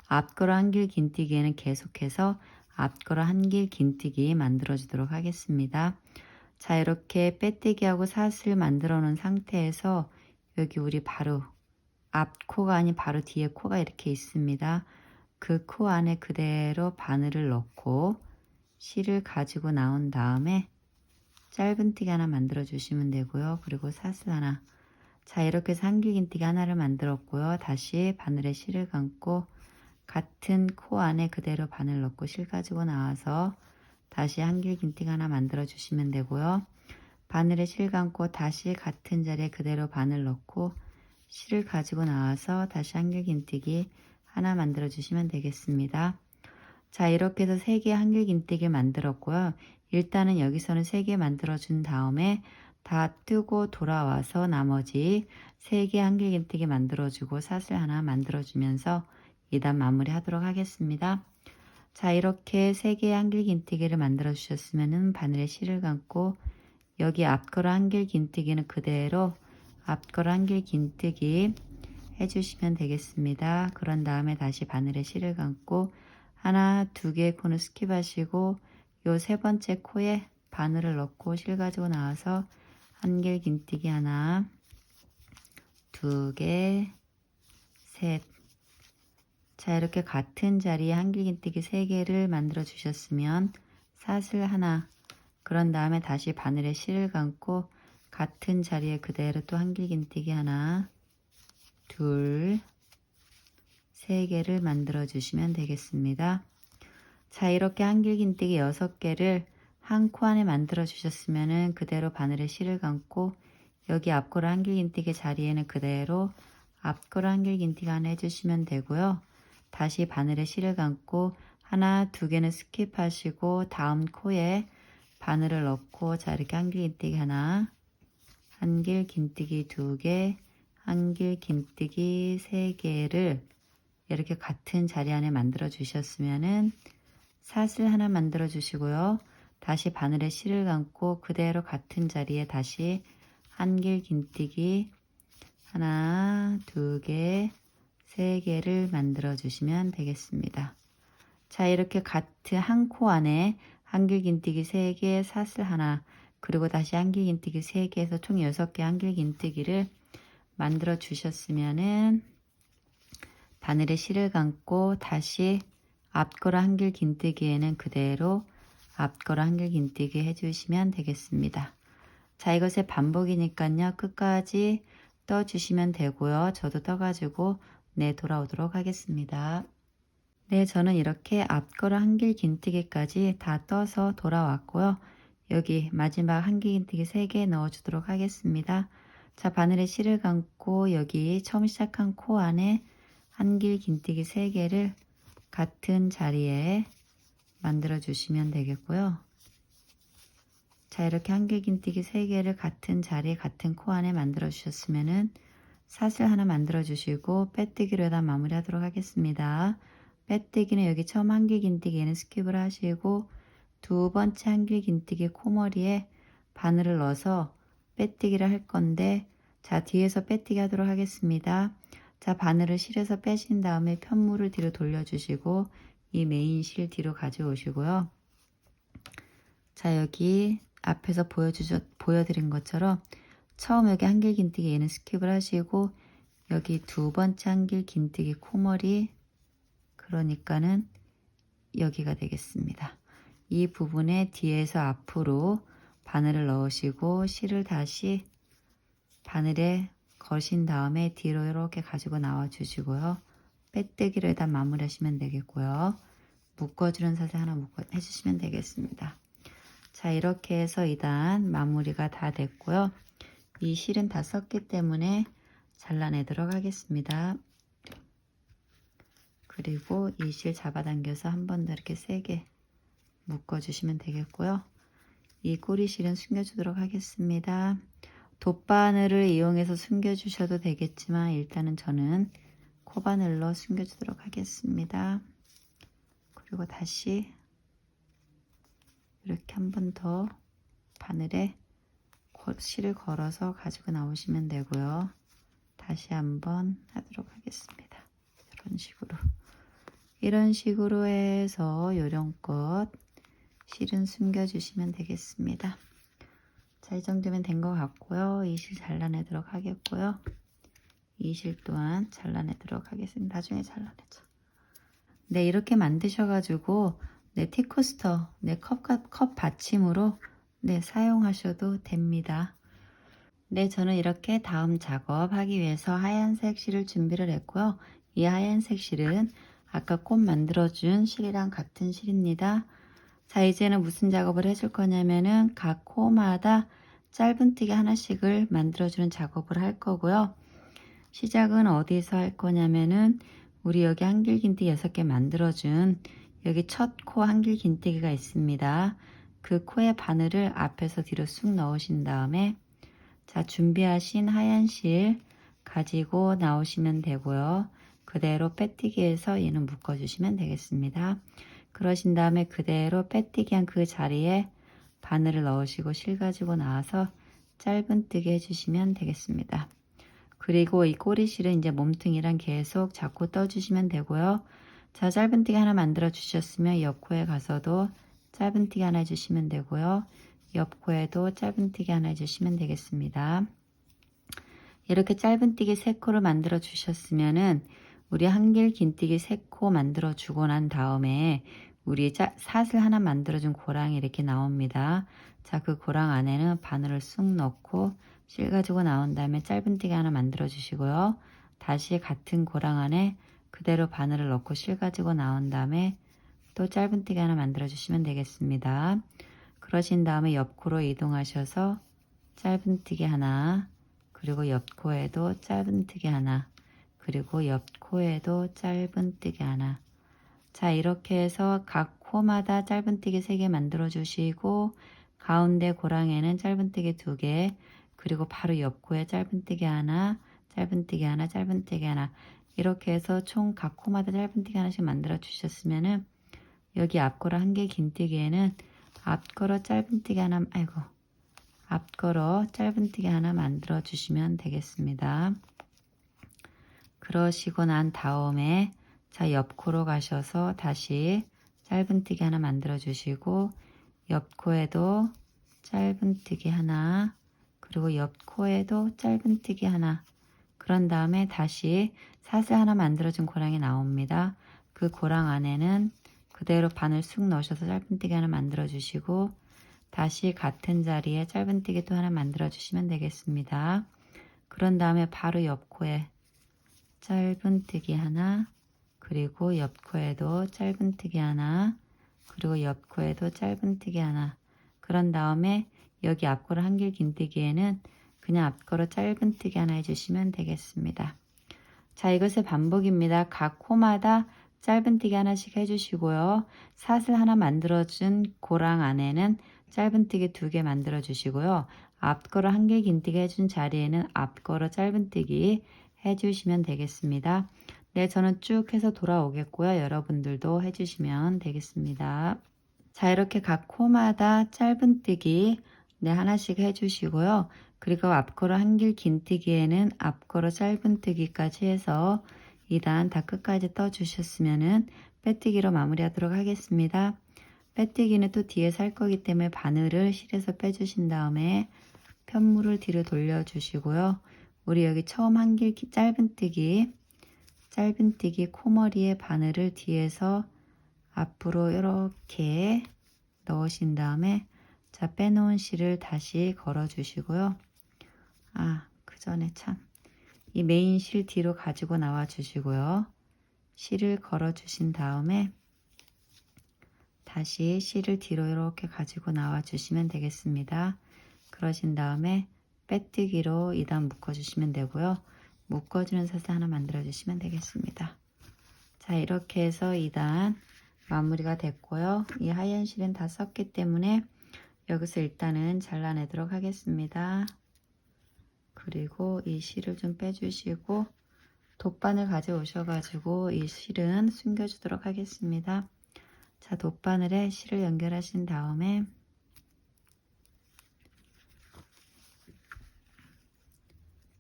앞걸어 한길 긴뜨기에는 계속해서 앞걸어 한길 긴뜨기 만들어주도록 하겠습니다. 자, 이렇게 빼뜨기하고 사슬 만들어 놓은 상태에서 여기 우리 바로 앞 코가 아닌 바로 뒤에 코가 이렇게 있습니다. 그 코 안에 그대로 바늘을 넣고 실을 가지고 나온 다음에 짧은뜨기 하나 만들어 주시면 되고요. 그리고 사슬 하나. 자, 이렇게 해서 한길긴뜨기 하나를 만들었고요. 다시 바늘에 실을 감고 같은 코 안에 그대로 바늘 넣고 실 가지고 나와서 다시 한길긴뜨기 하나 만들어 주시면 되고요. 바늘에 실 감고 다시 같은 자리에 그대로 바늘 넣고 실을 가지고 나와서 다시 한길긴뜨기 하나 만들어 주시면 되겠습니다. 자, 이렇게 해서 3개의 한길긴뜨기를 만들었고요. 일단은 여기서는 3개 만들어 준 다음에 다 뜨고 돌아와서 나머지 3개의 한길긴뜨기 만들어 주고 사슬 하나 만들어 주면서 2단 마무리 하도록 하겠습니다. 자, 이렇게 3개의 한길긴뜨기를 만들어 주셨으면 바늘에 실을 감고 여기 앞걸어 한길긴뜨기는 그대로 앞걸어 한길긴뜨기 해주시면 되겠습니다. 그런 다음에 다시 바늘에 실을 감고 하나, 2개의 코는 스킵하시고 요 3번째 코에 바늘을 넣고 실 가지고 나와서 한길긴뜨기 하나, 2개, 셋. 자, 이렇게 같은 자리에 한길긴뜨기 3개를 만들어 주셨으면 사슬 하나, 그런 다음에 다시 바늘에 실을 감고 같은 자리에 그대로 또 한길긴뜨기 하나, 둘, 3개를 만들어 주시면 되겠습니다. 자, 이렇게 한길긴뜨기 6개를 한 코 안에 만들어 주셨으면 그대로 바늘에 실을 감고 여기 앞코로 한길긴뜨기 자리에는 그대로 앞코로 한길긴뜨기 하나 해주시면 되고요. 다시 바늘에 실을 감고 하나, 2개는 스킵하시고 다음 코에 바늘을 넣고 자, 이렇게 한길긴뜨기 하나, 한길긴뜨기 2개, 한길긴뜨기 3개를 이렇게 같은 자리 안에 만들어 주셨으면은 사슬 하나 만들어 주시고요. 다시 바늘에 실을 감고 그대로 같은 자리에 다시 한길긴뜨기 하나, 2개, 3개를 만들어 주시면 되겠습니다. 자, 이렇게 같은 한 코 안에 한길긴뜨기 3개, 사슬 하나, 그리고 다시 한길긴뜨기 3개에서 총 6개 한길긴뜨기를 만들어 주셨으면은 바늘에 실을 감고 다시 앞걸어 한길긴뜨기에는 그대로 앞걸어 한길긴뜨기 해주시면 되겠습니다. 자, 이것의 반복이니까요. 끝까지 떠주시면 되고요. 저도 떠가지고 돌아오도록 하겠습니다. 네, 저는 이렇게 앞걸어 한길긴뜨기까지 다 떠서 돌아왔고요. 여기 마지막 한길긴뜨기 3개 넣어주도록 하겠습니다. 자, 바늘에 실을 감고 여기 처음 시작한 코 안에 한길긴뜨기 3개를 같은 자리에 만들어 주시면 되겠고요. 자, 이렇게 한길긴뜨기 3개를 같은 자리에 같은 코 안에 만들어 주셨으면은 사슬 하나 만들어 주시고 빼뜨기로 해다 마무리 하도록 하겠습니다. 빼뜨기는 여기 처음 한길긴뜨기에는 스킵을 하시고 두 번째 한길긴뜨기 코머리에 바늘을 넣어서 빼뜨기를 할 건데 자, 뒤에서 빼뜨기 하도록 하겠습니다. 자, 바늘을 실에서 빼신 다음에 편물을 뒤로 돌려주시고 이 메인 실 뒤로 가져오시고요. 자, 여기 앞에서 보여드린 것처럼 처음 여기 한길 긴뜨기 얘는 스킵을 하시고 여기 두 번째 한길 긴뜨기 코머리 그러니까는 여기가 되겠습니다. 이 부분에 뒤에서 앞으로 바늘을 넣으시고 실을 다시 바늘에 거신 다음에 뒤로 이렇게 가지고 나와 주시고요. 빼뜨기로 일단 마무리하시면 되겠고요. 묶어주는 사슬 하나 해주시면 되겠습니다. 자, 이렇게 해서 2단 마무리가 다 됐고요. 이 실은 다 썼기 때문에 잘라내도록 하겠습니다. 그리고 이 실 잡아당겨서 한 번 더 이렇게 세게 묶어주시면 되겠고요. 이 꼬리실은 숨겨주도록 하겠습니다. 돗바늘을 이용해서 숨겨주셔도 되겠지만 일단은 저는 코바늘로 숨겨주도록 하겠습니다. 그리고 다시 이렇게 한 번 더 바늘에 실을 걸어서 가지고 나오시면 되고요. 다시 한번 하도록 하겠습니다. 이런 식으로 해서 요령껏 실은 숨겨주시면 되겠습니다. 자, 이 정도면 된 것 같고요. 이 실 잘라내도록 하겠고요. 이 실 또한 잘라내도록 하겠습니다. 나중에 잘라내죠. 네, 이렇게 만드셔가지고 티코스터, 컵 받침으로 사용하셔도 됩니다. 네, 저는 이렇게 다음 작업하기 위해서 하얀색 실을 준비를 했고요. 이 하얀색 실은 아까 꽃 만들어준 실이랑 같은 실입니다. 자, 이제는 무슨 작업을 해줄 거냐면은 각 코마다 짧은뜨기 하나씩을 만들어주는 작업을 할 거고요. 시작은 어디서 할 거냐면은 우리 여기 한길 긴뜨기 6개 만들어준 여기 첫 코 한길 긴뜨기가 있습니다. 그 코의 바늘을 앞에서 뒤로 쑥 넣으신 다음에 자, 준비하신 하얀 실 가지고 나오시면 되고요. 그대로 빼뜨기해서 얘는 묶어주시면 되겠습니다. 그러신 다음에 그대로 빼뜨기한 그 자리에 바늘을 넣으시고 실 가지고 나와서 짧은뜨기 해주시면 되겠습니다. 그리고 이 꼬리실은 이제 몸통이랑 계속 잡고 떠주시면 되고요. 자, 짧은뜨기 하나 만들어 주셨으면 옆코에 가서도 짧은뜨기 하나 해주시면 되고요. 옆코에도 짧은뜨기 하나 해주시면 되겠습니다. 이렇게 짧은뜨기 3코를 만들어 주셨으면은 우리 한길 긴뜨기 3코 만들어 주고 난 다음에 우리 사슬 하나 만들어준 고랑이 이렇게 나옵니다. 자, 그 고랑 안에는 바늘을 쑥 넣고 실 가지고 나온 다음에 짧은뜨기 하나 만들어 주시고요. 다시 같은 고랑 안에 그대로 바늘을 넣고 실 가지고 나온 다음에 또 짧은뜨기 하나 만들어 주시면 되겠습니다. 그러신 다음에 옆코로 이동하셔서 짧은뜨기 하나, 그리고 옆코에도 짧은뜨기 하나, 그리고 옆코에도 짧은뜨기 하나. 자, 이렇게 해서 각 코마다 짧은뜨기 3개 만들어 주시고 가운데 고랑에는 짧은뜨기 2개, 그리고 바로 옆코에 짧은뜨기 하나, 짧은뜨기 하나, 짧은뜨기 하나. 이렇게 해서 총 각 코마다 짧은뜨기 하나씩 만들어 주셨으면은 여기 앞걸어 한길 긴뜨기에는 앞걸어 짧은뜨기 하나, 앞걸어 짧은뜨기 하나 만들어 주시면 되겠습니다. 그러시고 난 다음에 자, 옆코로 가셔서 다시 짧은뜨기 하나 만들어 주시고 옆코에도 짧은뜨기 하나, 그리고 옆코에도 짧은뜨기 하나. 그런 다음에 다시 사슬 하나 만들어준 고랑이 나옵니다. 그 고랑 안에는 그대로 바늘 쑥 넣으셔서 짧은뜨기 하나 만들어 주시고 다시 같은 자리에 짧은뜨기 또 하나 만들어 주시면 되겠습니다. 그런 다음에 바로 옆코에 짧은뜨기 하나, 그리고 옆코에도 짧은뜨기 하나, 그리고 옆코에도 짧은뜨기 하나. 그런 다음에 여기 앞걸어 한길 긴뜨기에는 그냥 앞걸어 짧은뜨기 하나 해주시면 되겠습니다. 자, 이것의 반복입니다. 각 코마다 짧은뜨기 하나씩 해주시고요. 사슬 하나 만들어준 고랑 안에는 짧은뜨기 2개 만들어 주시고요. 앞걸어 한길 긴뜨기 해준 자리에는 앞걸어 짧은뜨기 해주시면 되겠습니다. 네, 저는 쭉 해서 돌아오겠고요. 여러분들도 해주시면 되겠습니다. 자, 이렇게 각 코마다 짧은뜨기 하나씩 해주시고요. 그리고 앞걸어 한길 긴뜨기에는 앞걸어 짧은뜨기까지 해서 2단 다 끝까지 떠주셨으면은 빼뜨기로 마무리하도록 하겠습니다. 빼뜨기는 또 뒤에서 할 거기 때문에 바늘을 실에서 빼주신 다음에 편물을 뒤로 돌려주시고요. 우리 여기 처음 한길 짧은 뜨기 코머리에 바늘을 뒤에서 앞으로 이렇게 넣으신 다음에 자 빼놓은 실을 다시 걸어 주시고요. 그 전에 참 이 메인 실 뒤로 가지고 나와 주시고요. 실을 걸어 주신 다음에 다시 실을 뒤로 이렇게 가지고 나와 주시면 되겠습니다. 그러신 다음에 빼뜨기로 2단 묶어 주시면 되고요. 묶어주는 사슬 하나 만들어 주시면 되겠습니다. 자, 이렇게 해서 2단 마무리가 됐고요. 이 하얀 실은 다 썼기 때문에 여기서 일단은 잘라내도록 하겠습니다. 그리고 이 실을 좀 빼주시고 돗바늘 가져오셔가지고 이 실은 숨겨주도록 하겠습니다. 자, 돗바늘에 실을 연결하신 다음에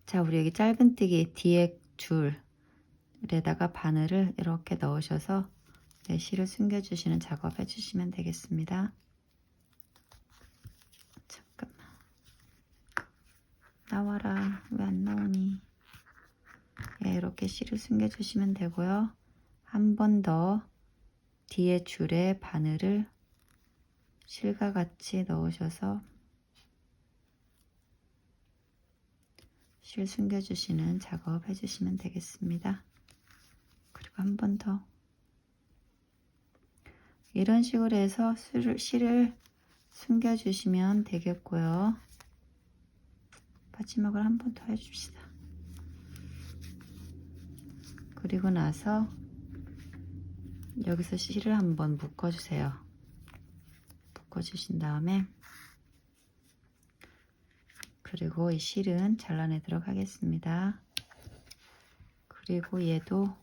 자, 우리 여기 짧은뜨기 뒤에 줄에다가 바늘을 이렇게 넣으셔서 실을 숨겨주시는 작업 해주시면 되겠습니다. 잠깐만. 나와라. 왜 안 나오니? 이렇게 실을 숨겨주시면 되고요. 한 번 더 뒤에 줄에 바늘을 실과 같이 넣으셔서 실 숨겨주시는 작업 해주시면 되겠습니다. 그리고 한 번 더 이런 식으로 해서 실을 숨겨주시면 되겠고요. 마지막으로 한 번 더 해줍시다. 그리고 나서 여기서 실을 한번 묶어주세요. 묶어주신 다음에 그리고 이 실은 잘라내도록 하겠습니다. 그리고 얘도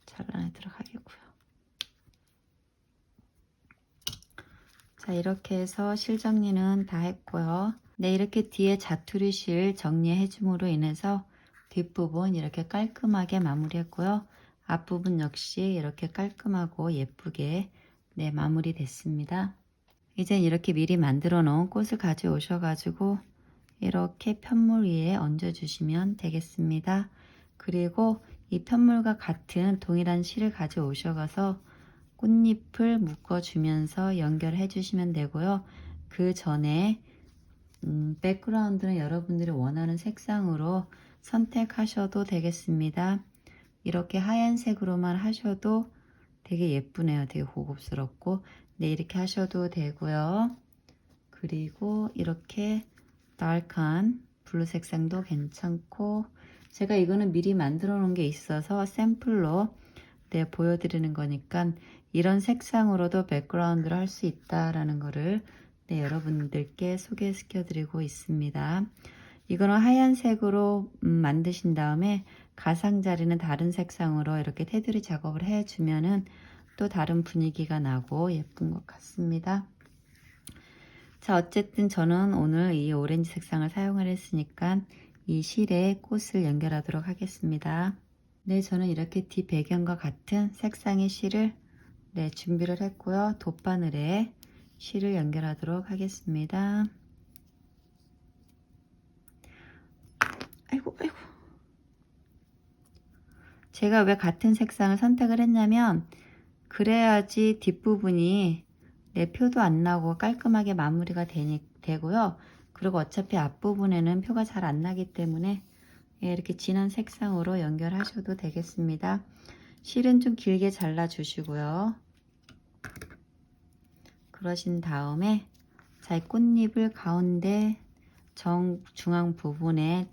잘라내도록 하겠고요. 자, 이렇게 해서 실 정리는 다 했고요. 네, 이렇게 뒤에 자투리 실 정리해 줌으로 인해서 뒷부분 이렇게 깔끔하게 마무리했고요. 앞부분 역시 이렇게 깔끔하고 예쁘게 마무리 됐습니다. 이제 이렇게 미리 만들어 놓은 꽃을 가져오셔 가지고 이렇게 편물 위에 얹어 주시면 되겠습니다. 그리고 이 편물과 같은 동일한 실을 가져오셔 가서 꽃잎을 묶어 주면서 연결해 주시면 되고요. 그 전에 백그라운드는 여러분들이 원하는 색상으로 선택하셔도 되겠습니다. 이렇게 하얀색으로만 하셔도 되게 예쁘네요. 되게 고급스럽고 이렇게 하셔도 되고요. 그리고 이렇게 다크한 블루 색상도 괜찮고 제가 이거는 미리 만들어 놓은 게 있어서 샘플로 보여드리는 거니까 이런 색상으로도 백그라운드를 할 수 있다라는 거를 여러분들께 소개시켜 드리고 있습니다. 이거는 하얀색으로 만드신 다음에 가상자리는 다른 색상으로 이렇게 테두리 작업을 해주면은 또 다른 분위기가 나고 예쁜 것 같습니다. 자, 어쨌든 저는 오늘 이 오렌지 색상을 사용을 했으니까 이 실에 꽃을 연결하도록 하겠습니다. 네, 저는 이렇게 뒷 배경과 같은 색상의 실을 준비를 했고요. 돗바늘에 실을 연결하도록 하겠습니다. 아이고. 제가 왜 같은 색상을 선택을 했냐면 그래야지 뒷부분이 표도 안 나고 깔끔하게 마무리가 되고요. 그리고 어차피 앞부분에는 표가 잘 안 나기 때문에 이렇게 진한 색상으로 연결하셔도 되겠습니다. 실은 좀 길게 잘라 주시고요. 그러신 다음에 자, 꽃잎을 가운데 중앙 부분에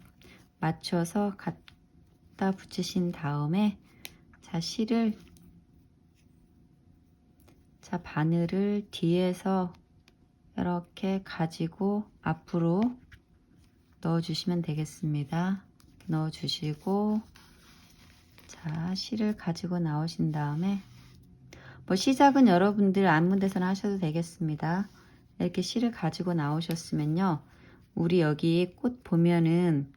맞춰서 갖다 붙이신 다음에 자, 실을 바늘을 뒤에서 이렇게 가지고 앞으로 넣어 주시면 되겠습니다. 넣어 주시고 자, 실을 가지고 나오신 다음에 시작은 여러분들 아무 데서나 하셔도 되겠습니다. 이렇게 실을 가지고 나오셨으면요. 우리 여기 꽃 보면은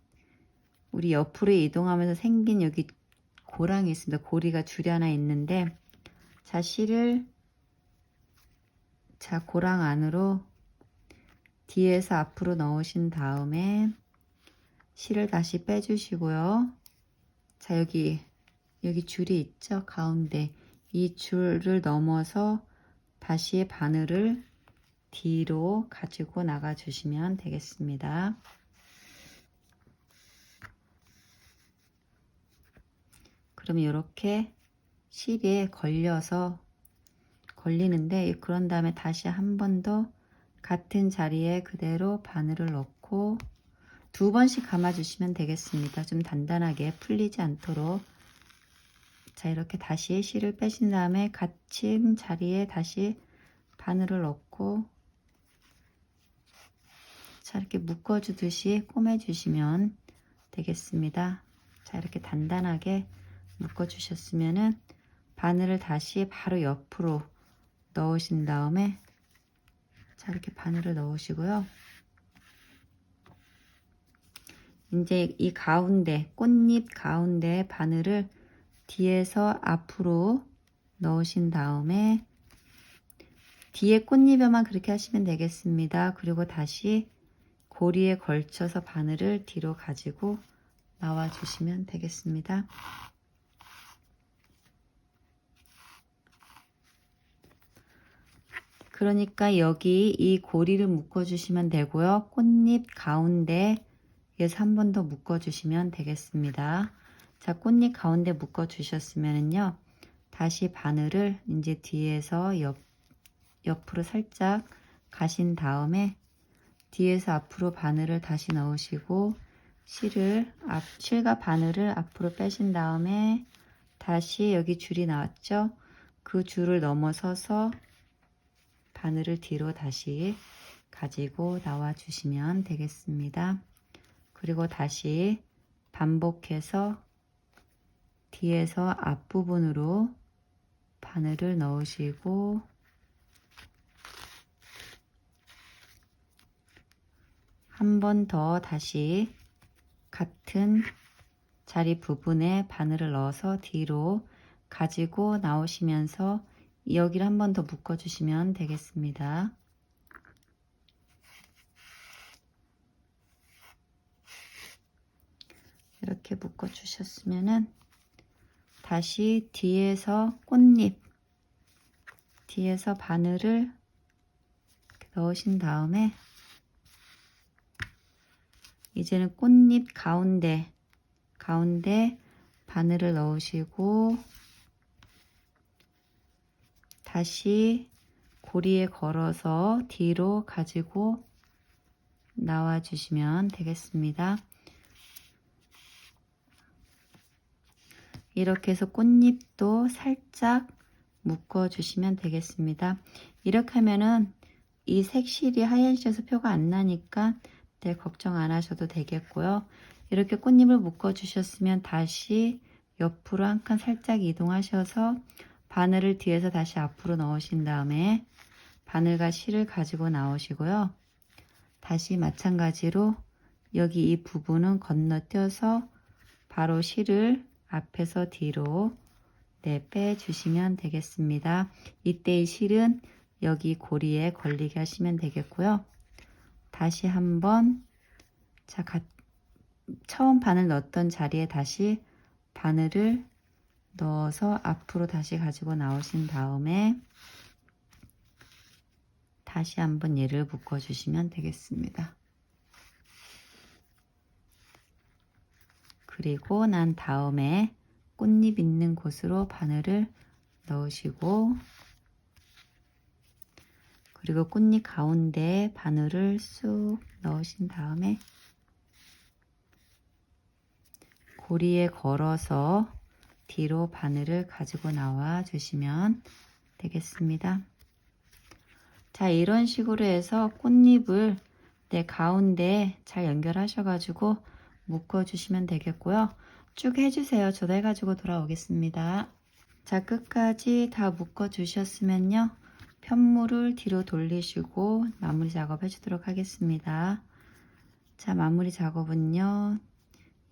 우리 옆으로 이동하면서 생긴 여기 고랑이 있습니다. 고리가 줄이 하나 있는데 자, 실을 자, 고랑 안으로 뒤에서 앞으로 넣으신 다음에 실을 다시 빼주시고요. 자, 여기 줄이 있죠? 가운데 이 줄을 넘어서 다시 바늘을 뒤로 가지고 나가 주시면 되겠습니다. 그럼 이렇게 실에 걸리는데, 그런 다음에 다시 한 번 더 같은 자리에 그대로 바늘을 넣고 2번씩 감아 주시면 되겠습니다. 좀 단단하게 풀리지 않도록. 자, 이렇게 다시 실을 빼신 다음에 같은 자리에 다시 바늘을 넣고, 자, 이렇게 묶어 주듯이 꼬매 주시면 되겠습니다. 자, 이렇게 단단하게 묶어 주셨으면은 바늘을 다시 바로 옆으로 넣으신 다음에, 자, 이렇게 바늘을 넣으시고요. 이제 이 가운데, 꽃잎 가운데 바늘을 뒤에서 앞으로 넣으신 다음에 뒤에 꽃잎에만 그렇게 하시면 되겠습니다. 그리고 다시 고리에 걸쳐서 바늘을 뒤로 가지고 나와 주시면 되겠습니다. 그러니까 여기 이 고리를 묶어 주시면 되고요. 꽃잎 가운데에서 한 번 더 묶어 주시면 되겠습니다. 자, 꽃잎 가운데 묶어 주셨으면요, 다시 바늘을 이제 뒤에서 옆으로 살짝 가신 다음에 뒤에서 앞으로 바늘을 다시 넣으시고 실과 바늘을 앞으로 빼신 다음에 다시 여기 줄이 나왔죠? 그 줄을 넘어서서 바늘을 뒤로 다시 가지고 나와 주시면 되겠습니다. 그리고 다시 반복해서 뒤에서 앞부분으로 바늘을 넣으시고 한 번 더 다시 같은 자리 부분에 바늘을 넣어서 뒤로 가지고 나오시면서 여기를 한 번 더 묶어 주시면 되겠습니다. 이렇게 묶어 주셨으면은 다시 뒤에서 뒤에서 바늘을 이렇게 넣으신 다음에 이제는 꽃잎 가운데 바늘을 넣으시고 다시 고리에 걸어서 뒤로 가지고 나와 주시면 되겠습니다. 이렇게 해서 꽃잎도 살짝 묶어 주시면 되겠습니다. 이렇게 하면은 이 색실이 하얘지셔서 표가 안 나니까 걱정 안 하셔도 되겠고요. 이렇게 꽃잎을 묶어 주셨으면 다시 옆으로 한 칸 살짝 이동하셔서 바늘을 뒤에서 다시 앞으로 넣으신 다음에 바늘과 실을 가지고 나오시고요. 다시 마찬가지로 여기 이 부분은 건너뛰어서 바로 실을 앞에서 뒤로 빼주시면 되겠습니다. 이때 이 실은 여기 고리에 걸리게 하시면 되겠고요. 다시 한번, 자, 처음 바늘 넣었던 자리에 다시 바늘을 넣어서 앞으로 다시 가지고 나오신 다음에 다시 한번 얘를 묶어 주시면 되겠습니다. 그리고 난 다음에 꽃잎 있는 곳으로 바늘을 넣으시고, 그리고 꽃잎 가운데 바늘을 쑥 넣으신 다음에 고리에 걸어서 뒤로 바늘을 가지고 나와 주시면 되겠습니다. 자, 이런 식으로 해서 꽃잎을 가운데 잘 연결하셔가지고 묶어 주시면 되겠고요. 쭉 해주세요. 저도 해가지고 돌아오겠습니다. 자, 끝까지 다 묶어 주셨으면요, 편물을 뒤로 돌리시고 마무리 작업 해주도록 하겠습니다. 자, 마무리 작업은요,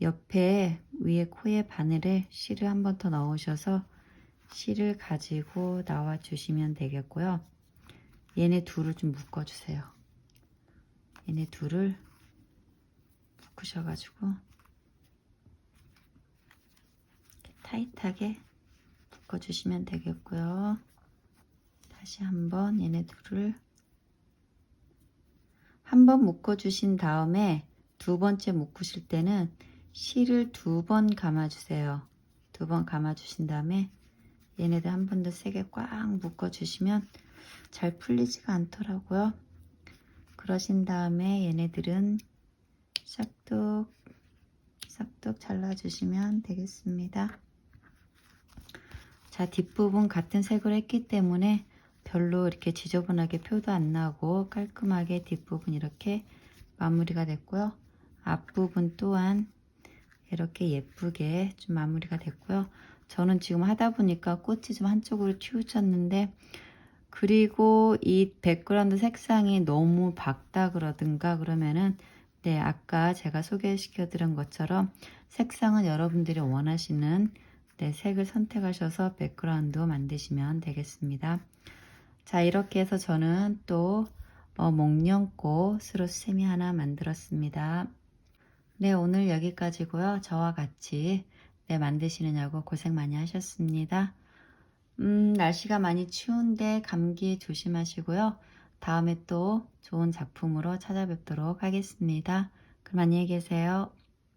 옆에 위에 코에 바늘에 실을 한 번 더 넣으셔서 실을 가지고 나와 주시면 되겠고요. 얘네 둘을 좀 묶어주세요. 얘네 둘을 묶으셔가지고 타이트하게 묶어주시면 되겠고요. 다시 한번 얘네 둘을 한번 묶어주신 다음에 두 번째 묶으실 때는 실을 2번 감아주세요. 2번 감아주신 다음에 얘네들 한 번 더 세게 꽉 묶어주시면 잘 풀리지가 않더라고요. 그러신 다음에 얘네들은 싹둑 싹둑 잘라주시면 되겠습니다. 자, 뒷부분 같은 색으로 했기 때문에 별로 이렇게 지저분하게 표도 안 나고 깔끔하게 뒷부분 이렇게 마무리가 됐고요. 앞부분 또한 이렇게 예쁘게 좀 마무리가 됐고요. 저는 지금 하다 보니까 꽃이 좀 한쪽으로 치우쳤는데, 그리고 이 백그라운드 색상이 너무 밝다 그러든가 그러면은 네, 아까 제가 소개시켜 드린 것처럼 색상은 여러분들이 원하시는 네, 색을 선택하셔서 백그라운드 만드시면 되겠습니다. 자, 이렇게 해서 저는 또 목련꽃으로 세미 하나 만들었습니다. 네, 오늘 여기까지고요. 저와 같이 네, 만드시느냐고 고생 많이 하셨습니다. 날씨가 많이 추운데 감기 조심하시고요. 다음에 또 좋은 작품으로 찾아뵙도록 하겠습니다. 그럼 안녕히 계세요.